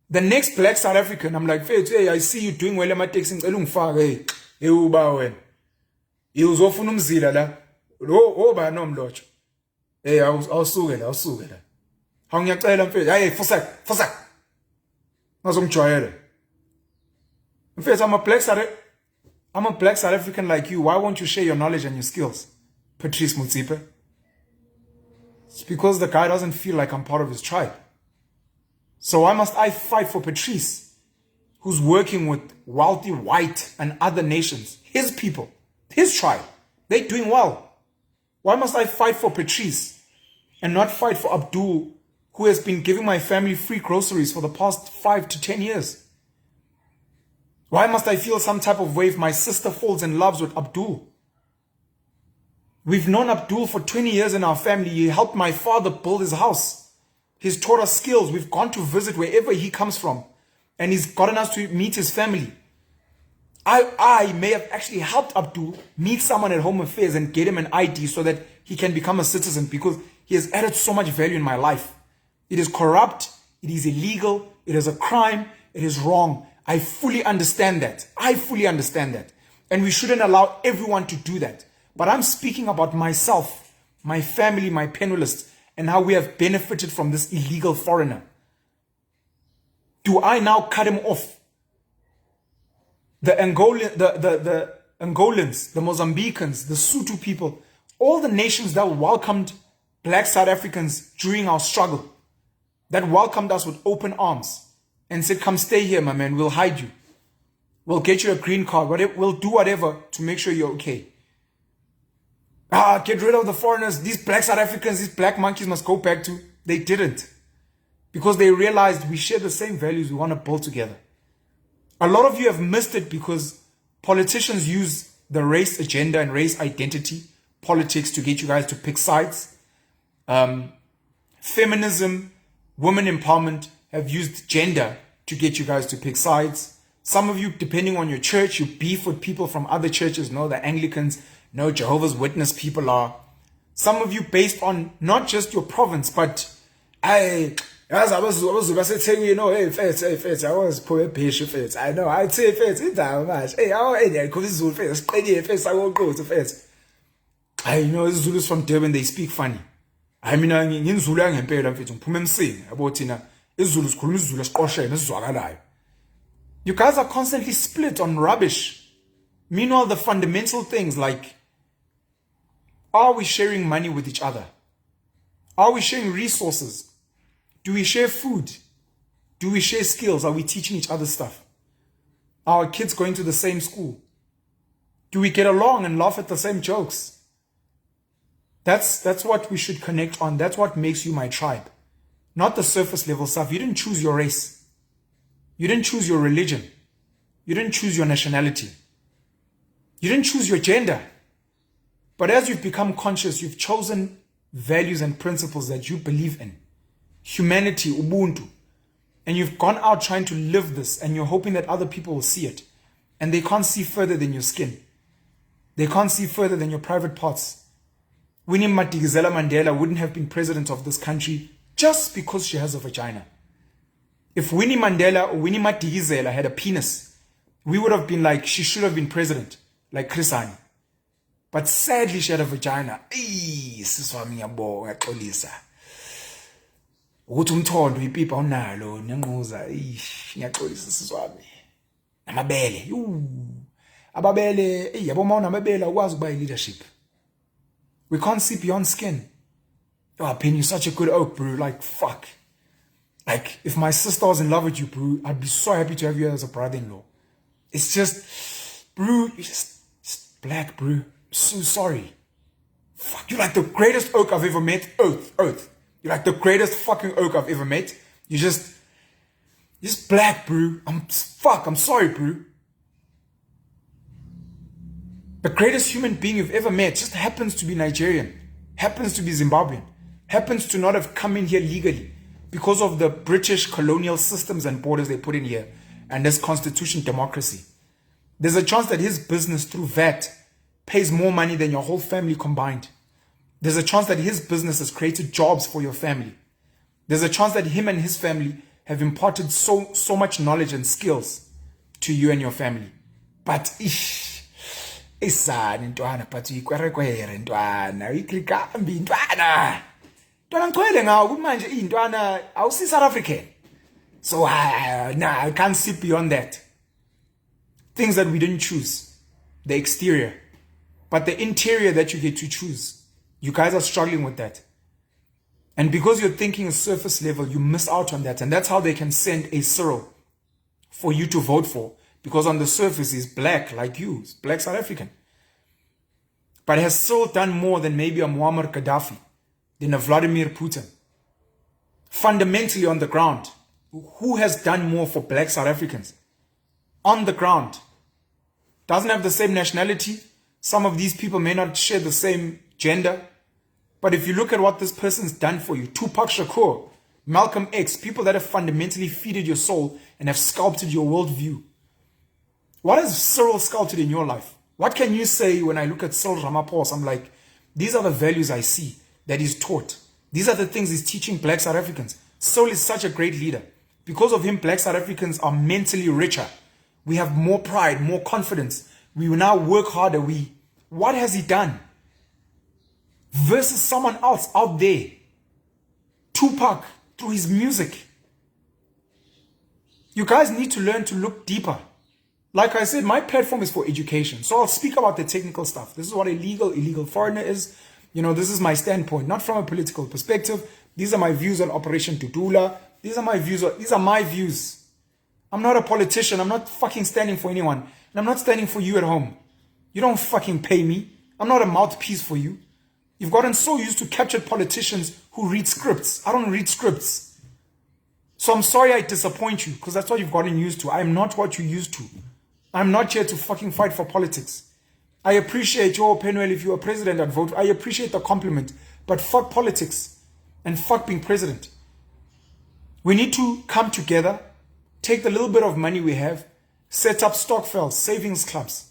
The next black South African, I'm like, hey, I see you doing well. I'm taking hey, uba uzofuna umzila la. Oba nomlocho. Hey, awusukela. Hangiyacela mfethu, hey, fosak. Ngazongijwayela. Mfethu, I'm a black South African like you. Why won't you share your knowledge and your skills? Patrice Mutsipe. It's because the guy doesn't feel like I'm part of his tribe. So why must I fight for Patrice, who's working with wealthy white and other nations, his people, his tribe? They're doing well. Why must I fight for Patrice and not fight for Abdul, who has been giving my family free groceries for the past 5 to 10 years? Why must I feel some type of way if my sister falls in love with Abdul? We've known Abdul for 20 years in our family. He helped my father build his house. He's taught us skills. We've gone to visit wherever he comes from. And he's gotten us to meet his family. I may have actually helped Abdul meet someone at Home Affairs and get him an ID so that he can become a citizen because he has added so much value in my life. It is corrupt. It is illegal. It is a crime. It is wrong. I fully understand that. And we shouldn't allow everyone to do that. But I'm speaking about myself, my family, my Penuelists, and how we have benefited from this illegal foreigner. Do I now cut him off? The Angolans, the Mozambicans, the Sotho people, all the nations that welcomed black South Africans during our struggle, that welcomed us with open arms and said, come stay here, my man, we'll hide you. We'll get you a green card, we'll do whatever to make sure you're okay. Get rid of the foreigners. These black South Africans, these black monkeys must go back to. They didn't. Because they realized we share the same values we want to build together. A lot of you have missed it because politicians use the race agenda and race identity politics to get you guys to pick sides. Feminism, women empowerment have used gender to get you guys to pick sides. Some of you, depending on your church, you beef with people from other churches. No, the Anglicans, no, Jehovah's Witness people are. Some of you based on not just your province, but I was you know, hey, Fetz, I was poor Bishop Fetz. I know, I'd say Fetz, it's how much. Hey, I could Zulu Fetz, Fetz, I won't go to Fetz. I know Zulus from Durban, they speak funny. I mean, in Zulu, I'm paid on Fetz, Pumem sing about Tina, Zulus, Kulus, Kosha, and Zwagala. You guys are constantly split on rubbish. Meanwhile, the fundamental things like, are we sharing money with each other? Are we sharing resources? Do we share food? Do we share skills? Are we teaching each other stuff? Are our kids going to the same school? Do we get along and laugh at the same jokes? That's what we should connect on. That's what makes you my tribe. Not the surface level stuff. You didn't choose your race. You didn't choose your religion. You didn't choose your nationality. You didn't choose your gender. But as you've become conscious, you've chosen values and principles that you believe in. Humanity, Ubuntu. And you've gone out trying to live this, and you're hoping that other people will see it. And they can't see further than your skin. They can't see further than your private parts. Winnie Madikizela Mandela wouldn't have been president of this country just because she has a vagina. If Winnie Mandela or Winnie Madikizela had a penis, we would have been like, she should have been president, like Chris Hani. But sadly, she had a vagina. Siswami ngiyabonga xolisa. Ukuthi umthondo ipipa unalo nyanquza. Ngiyaxolisa siswami. Namabele. Ababele, yabo ma unamabele ukwazi ukuba leadership. We can't see beyond skin. Oh, Pen, you're such a good oak, bro. Like, fuck. Like, if my sister was in love with you, bro, I'd be so happy to have you as a brother-in-law. It's just, bro, you're just black, bro. I'm so sorry. Fuck, you're like the greatest oak I've ever met. Oath. You're like the greatest fucking oak I've ever met. You're just black, bro. I'm sorry, bro. The greatest human being you've ever met just happens to be Nigerian, happens to be Zimbabwean, happens to not have come in here legally because of the British colonial systems and borders they put in here and this constitution democracy. There's a chance that his business through VAT pays more money than your whole family combined. There's a chance that his business has created jobs for your family. There's a chance that him and his family have imparted so much knowledge and skills to you and your family. But isani ntwana but ikwerekwere ntwana iklikambi ntwana ngikhwele ngawo ukuthi manje intwana awusi South African. So I can't see beyond that. Things that we didn't choose, the exterior, but the interior that you get to choose. You guys are struggling with that. And because you're thinking a surface level, you miss out on that. And that's how they can send a Cyril for you to vote for. Because on the surface, he's black like you. He's black South African. But has Cyril done more than maybe a Muammar Gaddafi, than a Vladimir Putin? Fundamentally on the ground, who has done more for black South Africans? On the ground. Doesn't have the same nationality. Some of these people may not share the same gender. But if you look at what this person's done for you, Tupac Shakur, Malcolm X, people that have fundamentally feeded your soul and have sculpted your worldview. What has Cyril sculpted in your life? What can you say when I look at Cyril Ramaphosa? I'm like, these are the values I see that he's taught. These are the things he's teaching black South Africans. Cyril is such a great leader. Because of him, black South Africans are mentally richer. We have more pride, more confidence. We will now work harder. What has he done? Versus someone else out there. Tupac, through his music. You guys need to learn to look deeper. Like I said, my platform is for education. So I'll speak about the technical stuff. This is what illegal foreigner is. You know, this is my standpoint, not from a political perspective. These are my views on Operation Tutula. These are my views. I'm not a politician. I'm not fucking standing for anyone. And I'm not standing for you at home. You don't fucking pay me. I'm not a mouthpiece for you. You've gotten so used to captured politicians who read scripts. I don't read scripts. So I'm sorry I disappoint you, because that's what you've gotten used to. I'm not what you used to. I'm not here to fucking fight for politics. I appreciate your Penuel. If you were president, I'd vote. I appreciate the compliment. But fuck politics. And fuck being president. We need to come together, take the little bit of money we have, set up stokvels, savings clubs.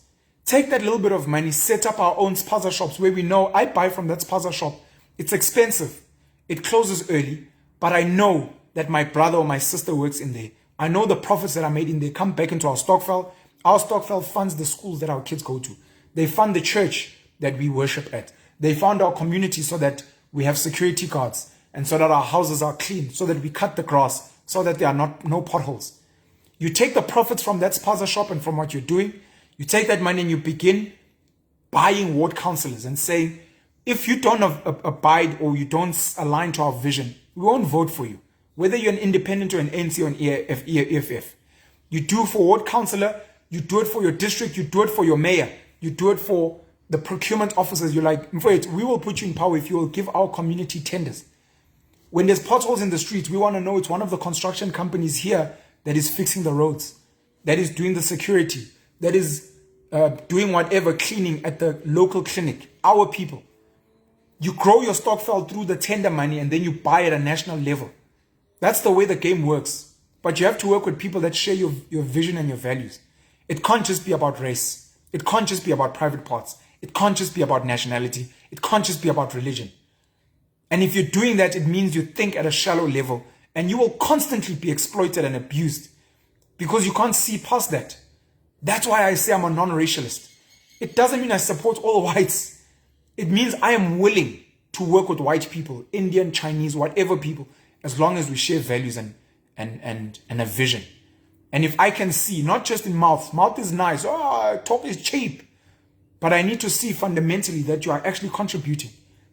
Take that little bit of money, set up our own spaza shops where we know I buy from that spaza shop. It's expensive. It closes early. But I know that my brother or my sister works in there. I know the profits that are made in there come back into our stokvel. Our stokvel funds the schools that our kids go to. They fund the church that we worship at. They fund our community so that we have security guards and so that our houses are clean, so that we cut the grass, so that there are no potholes. You take the profits from that spaza shop and from what you're doing, you take that money and you begin buying ward councillors and saying, If you don't abide or you don't align to our vision, we won't vote for you. Whether you're an independent or an NC or an EFF. You do for ward councillor, you do it for your district, you do it for your mayor, you do it for the procurement officers. You're like, we will put you in power if you will give our community tenders. When there's potholes in the streets, we want to know it's one of the construction companies here that is fixing the roads, that is doing the security, that is doing whatever, cleaning at the local clinic, our people. You grow your stockpile through the tender money and then you buy at a national level. That's the way the game works. But you have to work with people that share your vision and your values. It can't just be about race. It can't just be about private parts. It can't just be about nationality. It can't just be about religion. And if you're doing that, it means you think at a shallow level and you will constantly be exploited and abused because you can't see past that. That's why I say I'm a non-racialist. It doesn't mean I support all whites. It means I am willing to work with white people, Indian, Chinese, whatever people, as long as we share values and a vision. And if I can see, not just in mouth is nice, talk is cheap, but I need to see fundamentally that you are actually contributing.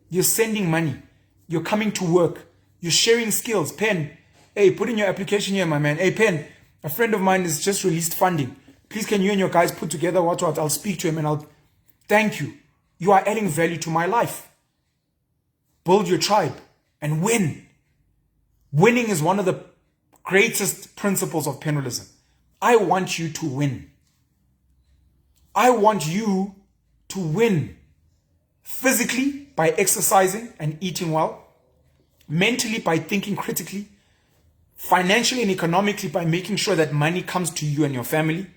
You're sending money. You're coming to work. You're sharing skills. Pen, hey, put in your application here, my man. Hey, Pen, a friend of mine has just released funding. Please, can you and your guys put together what? I'll speak to him and I'll thank you. You are adding value to my life. Build your tribe and win. Winning is one of the greatest principles of Penuelism. I want you to win. I want you to win. Physically, by exercising and eating well. Mentally, by thinking critically. Financially and economically, by making sure that money comes to you and your family.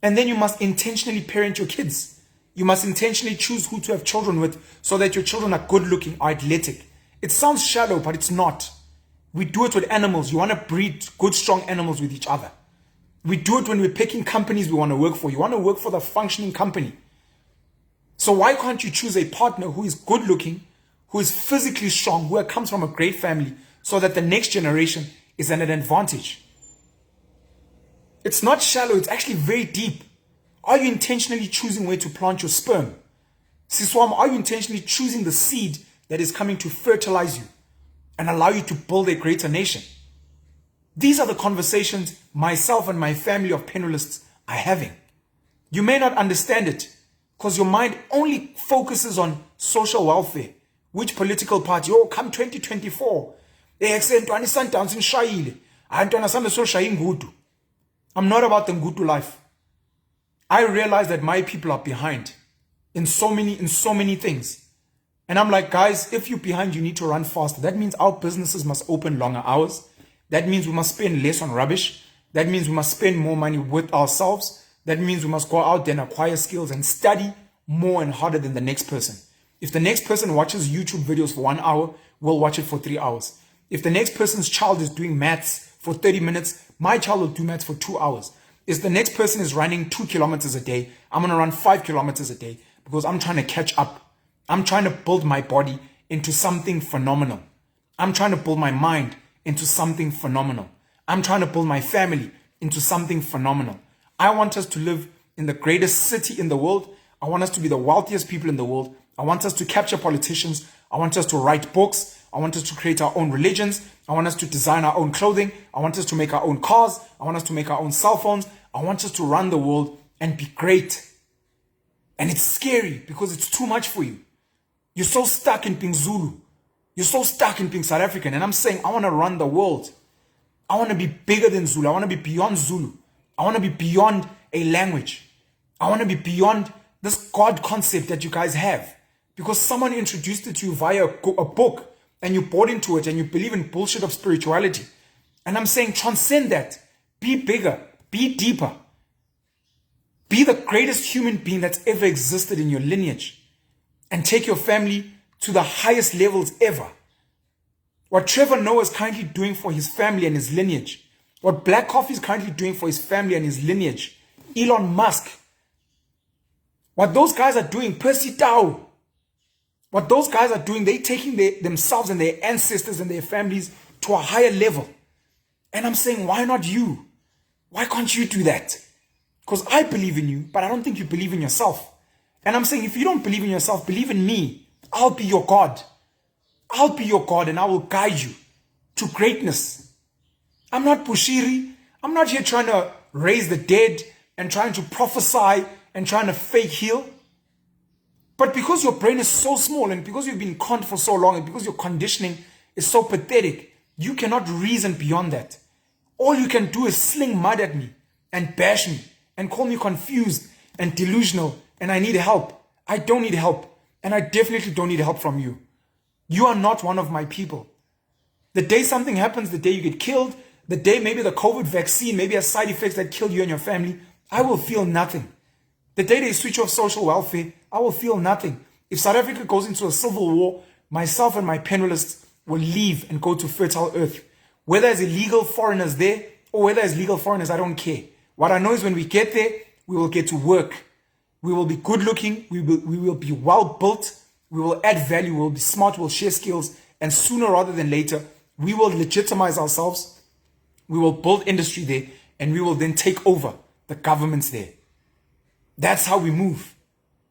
And then you must intentionally parent your kids. You must intentionally choose who to have children with so that your children are good looking, are athletic. It sounds shallow, but it's not. We do it with animals. You want to breed good, strong animals with each other. We do it when we're picking companies we want to work for. You want to work for the functioning company. So why can't you choose a partner who is good looking, who is physically strong, who comes from a great family, so that the next generation is at an advantage? It's not shallow, it's actually very deep. Are you intentionally choosing where to plant your sperm? Siswam, are you intentionally choosing the seed that is coming to fertilize you and allow you to build a greater nation? These are the conversations myself and my family of Penuelists are having. You may not understand it because your mind only focuses on social welfare. Which political party? Oh, come 2024. I'm not about the Ngutu life. I realize that my people are behind in so many things. And I'm like, guys, if you're behind, you need to run faster. That means our businesses must open longer hours. That means we must spend less on rubbish. That means we must spend more money with ourselves. That means we must go out there and acquire skills and study more and harder than the next person. If the next person watches YouTube videos for 1 hour, we'll watch it for 3 hours. If the next person's child is doing maths for 30 minutes, my child will do maths for 2 hours. If the next person is running 2 kilometers a day, I'm going to run 5 kilometers a day because I'm trying to catch up. I'm trying to build my body into something phenomenal. I'm trying to build my mind into something phenomenal. I'm trying to build my family into something phenomenal. I want us to live in the greatest city in the world. I want us to be the wealthiest people in the world. I want us to capture politicians. I want us to write books. I want us to create our own religions. I want us to design our own clothing. I want us to make our own cars. I want us to make our own cell phones. I want us to run the world and be great. And it's scary because it's too much for you. You're so stuck in being Zulu. You're so stuck in being South African. And I'm saying, I want to run the world. I want to be bigger than Zulu. I want to be beyond Zulu. I want to be beyond a language. I want to be beyond this God concept that you guys have. Because someone introduced it to you via a book and you bought into it and you believe in bullshit of spirituality. And I'm saying, transcend that. Be bigger. Be deeper. Be the greatest human being that's ever existed in your lineage. And take your family to the highest levels ever. What Trevor Noah is currently doing for his family and his lineage. What Black Coffee is currently doing for his family and his lineage. Elon Musk. What those guys are doing, Percy Tau. What those guys are doing, they're taking themselves and their ancestors and their families to a higher level. And I'm saying, why not you? Why can't you do that? Because I believe in you, but I don't think you believe in yourself. And I'm saying, if you don't believe in yourself, believe in me. I'll be your God. I'll be your God and I will guide you to greatness. I'm not Bushiri. I'm not here trying to raise the dead and trying to prophesy and trying to fake heal. But because your brain is so small and because you've been conned for so long and because your conditioning is so pathetic, you cannot reason beyond that. All you can do is sling mud at me and bash me and call me confused and delusional and I need help. I don't need help. And I definitely don't need help from you. You are not one of my people. The day something happens, the day you get killed, the day maybe the COVID vaccine maybe has side effects that kill you and your family, I will feel nothing. The day they switch off social welfare, I will feel nothing. If South Africa goes into a civil war, myself and my penalists will leave and go to fertile earth. Whether as illegal foreigners there or whether as legal foreigners, I don't care. What I know is when we get there, we will get to work. We will be good looking. We will be well built. We will add value. We will be smart. We will share skills. And sooner rather than later, we will legitimize ourselves. We will build industry there. And we will then take over the governments there. That's how we move.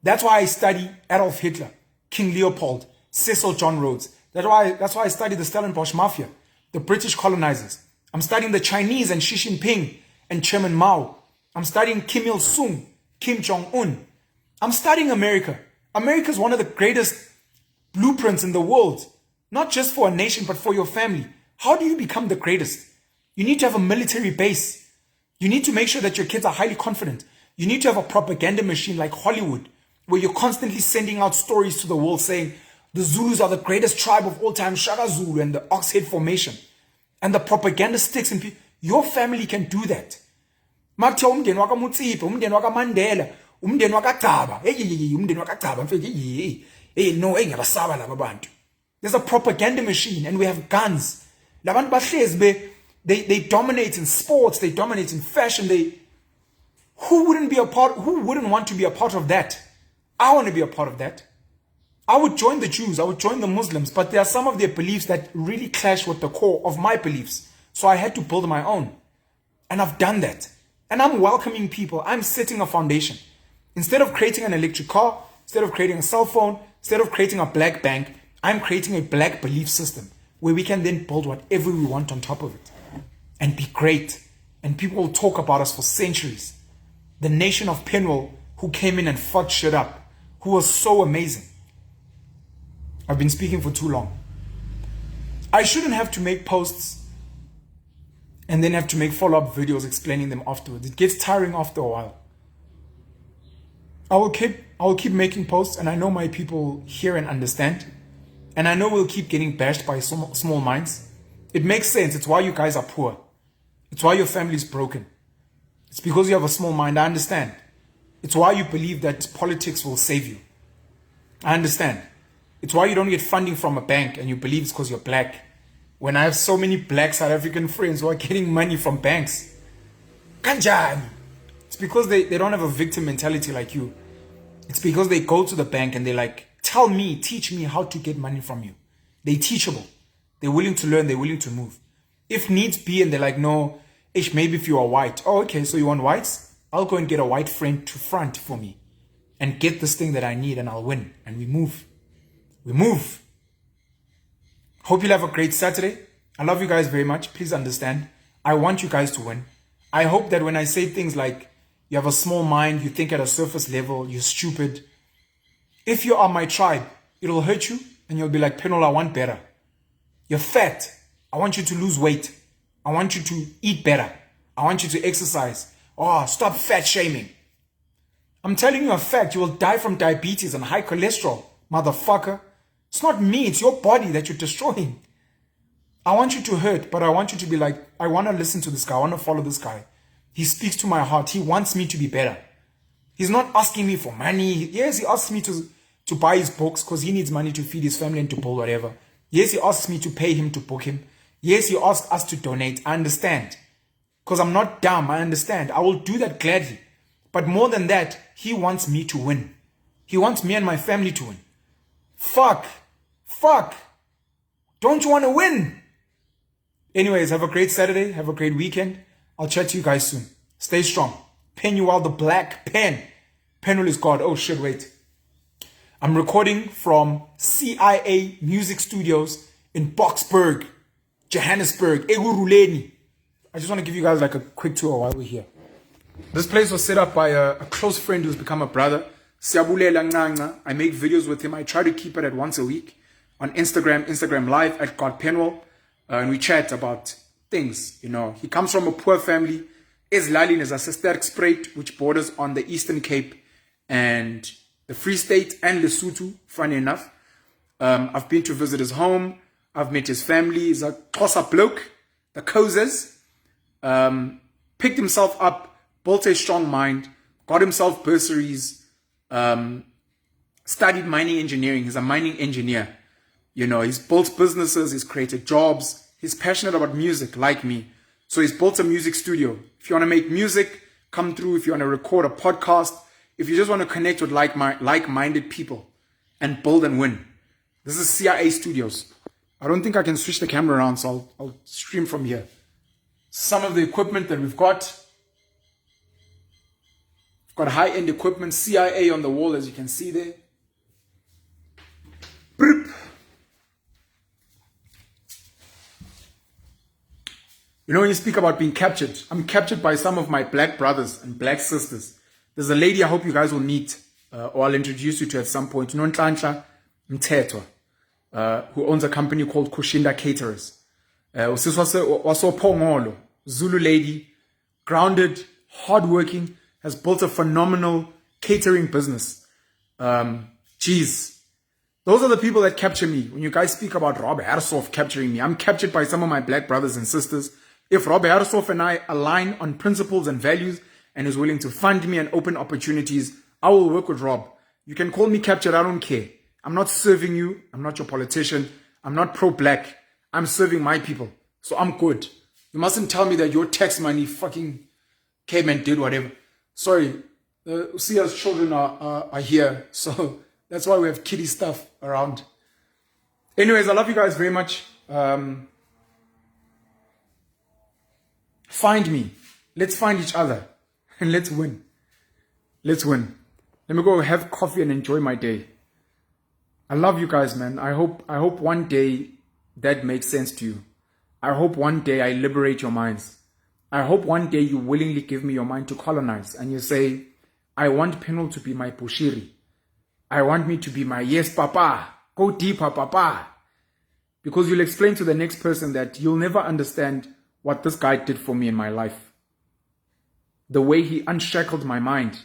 That's why I study Adolf Hitler, King Leopold, Cecil John Rhodes. That's why I study the Stellenbosch Mafia, the British colonizers. I'm studying the Chinese and Xi Jinping and Chairman Mao. I'm studying Kim Il-sung, Kim Jong-un. I'm studying America. America is one of the greatest blueprints in the world, not just for a nation, but for your family. How do you become the greatest? You need to have a military base. You need to make sure that your kids are highly confident. You need to have a propaganda machine like Hollywood, where you're constantly sending out stories to the world saying, the Zulus are the greatest tribe of all time, Shaka Zulu and the Oxhead Formation. And the propaganda sticks in people. Your family can do that. Makuthiwa umndeni waka Mutsipe, umndeni waka Mandela, umndeni waka Gcaba. Umndeni waka Gcaba. No, ngiyabasaba laba bantu. There's a propaganda machine and we have guns. Labantu bahlezi they dominate in sports, they dominate in fashion. Who wouldn't want to be a part of that? I want to be a part of that. I would join the Jews, I would join the Muslims, but there are some of their beliefs that really clash with the core of my beliefs. So I had to build my own. And I've done that. And I'm welcoming people. I'm setting a foundation. Instead of creating an electric car, instead of creating a cell phone, instead of creating a black bank, I'm creating a black belief system where we can then build whatever we want on top of it and be great. And people will talk about us for centuries. The nation of Penuel who came in and fucked shit up, who was so amazing. I've been speaking for too long. I shouldn't have to make posts and then have to make follow-up videos explaining them afterwards. It gets tiring after a while. I will keep making posts, and I know my people hear and understand. And I know we'll keep getting bashed by small minds. It makes sense. It's why you guys are poor. It's why your family is broken. It's because you have a small mind. I understand. It's why you believe that politics will save you. I understand. It's why you don't get funding from a bank and you believe it's because you're black. When I have so many black South African friends who are getting money from banks. Kanjani. It's because they don't have a victim mentality like you. It's because they go to the bank and they're like, teach me how to get money from you. They're teachable. They're willing to learn. They're willing to move. If needs be, and they're like, no, maybe if you are white. Oh, okay, so you want whites? I'll go and get a white friend to front for me and get this thing that I need and I'll win. And we move. We move. Hope you'll have a great Saturday. I love you guys very much. Please understand. I want you guys to win. I hope that when I say things like, you have a small mind, you think at a surface level, you're stupid. If you are my tribe, it'll hurt you and you'll be like, Penuel, I want better. You're fat. I want you to lose weight. I want you to eat better. I want you to exercise. Oh, stop fat shaming. I'm telling you a fact. You will die from diabetes and high cholesterol, motherfucker. It's not me. It's your body that you're destroying. I want you to hurt, but I want you to be like, I want to listen to this guy. I want to follow this guy. He speaks to my heart. He wants me to be better. He's not asking me for money. Yes, he asks me to buy his books because he needs money to feed his family and to build whatever. Yes, he asks me to pay him to book him. Yes, he asks us to donate. I understand. Because I'm not dumb. I understand. I will do that gladly. But more than that, he wants me to win. He wants me and my family to win. Fuck. Don't you want to win? Anyways, have a great Saturday. Have a great weekend. I'll chat to you guys soon. Stay strong. Penuel the Black Pen. Penuel is God. Oh shit, wait. I'm recording from CIA Music Studios in Boksburg, Johannesburg, Ekurhuleni. I just want to give you guys like a quick tour while we're here. This place was set up by a close friend who's become a brother. Siyabulela Nqanqa. I make videos with him. I try to keep it at once a week on Instagram Live at God Penuel. And we chat about things, you know. He comes from a poor family. Ezilalini is a Sterkspruit, which borders on the Eastern Cape and the Free State and Lesotho, funny enough. I've been to visit his home. I've met his family. He's a Xhosa bloke, the Kozas. Picked himself up, built a strong mind, got himself bursaries, studied mining engineering. He's a mining engineer. You know, he's built businesses, he's created jobs. He's passionate about music, like me. So he's built a music studio. If you want to make music, come through. If you want to record a podcast, if you just want to connect with like-minded people and build and win. This is CIA Studios. I don't think I can switch the camera around, so I'll stream from here. Some of the equipment that we've got. We've got high-end equipment, CIA on the wall, as you can see there. Boop. You know, when you speak about being captured, I'm captured by some of my black brothers and black sisters. There's a lady I hope you guys will meet, or I'll introduce you to at some point. Nonhlanhla Mthethwa, who owns a company called Kushinda Caterers. Pongolo, Zulu lady, grounded, hardworking, has built a phenomenal catering business. Geez. Those are the people that capture me. When you guys speak about Rob Hersoff capturing me, I'm captured by some of my black brothers and sisters. If Rob Hersoff and I align on principles and values and is willing to fund me and open opportunities, I will work with Rob. You can call me captured, I don't care. I'm not serving you. I'm not your politician. I'm not pro-black. I'm serving my people. So I'm good. You mustn't tell me that your tax money fucking came and did whatever. Sorry, Usia's children are here. So that's why we have kiddie stuff around. Anyways, I love you guys very much. Find me. Let's find each other. And let's win. Let's win. Let me go have coffee and enjoy my day. I love you guys, man. I hope one day that makes sense to you. I hope one day I liberate your minds. I hope one day you willingly give me your mind to colonize and you say, I want Penel to be my Bushiri. I want me to be my yes, papa. Go deeper, papa. Because you'll explain to the next person that you'll never understand what this guy did for me in my life. The way he unshackled my mind.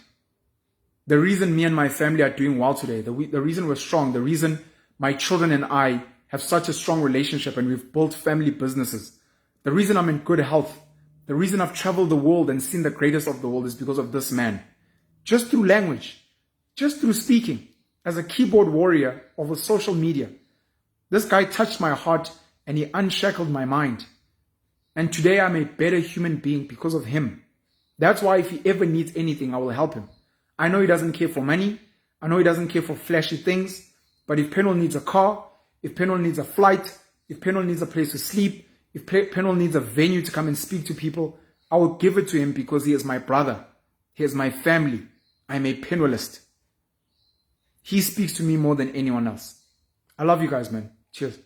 The reason me and my family are doing well today. The reason we're strong. The reason my children and I have such a strong relationship and we've built family businesses. The reason I'm in good health. The reason I've traveled the world and seen the greatest of the world is because of this man. Just through language. Just through speaking. As a keyboard warrior over social media. This guy touched my heart and he unshackled my mind. And today I'm a better human being because of him. That's why if he ever needs anything, I will help him. I know he doesn't care for money. I know he doesn't care for flashy things. But if Penel needs a car, if Penel needs a flight, if Penel needs a place to sleep, if Penel needs a venue to come and speak to people, I will give it to him because he is my brother. He is my family. I'm a Penuelist. He speaks to me more than anyone else. I love you guys, man. Cheers.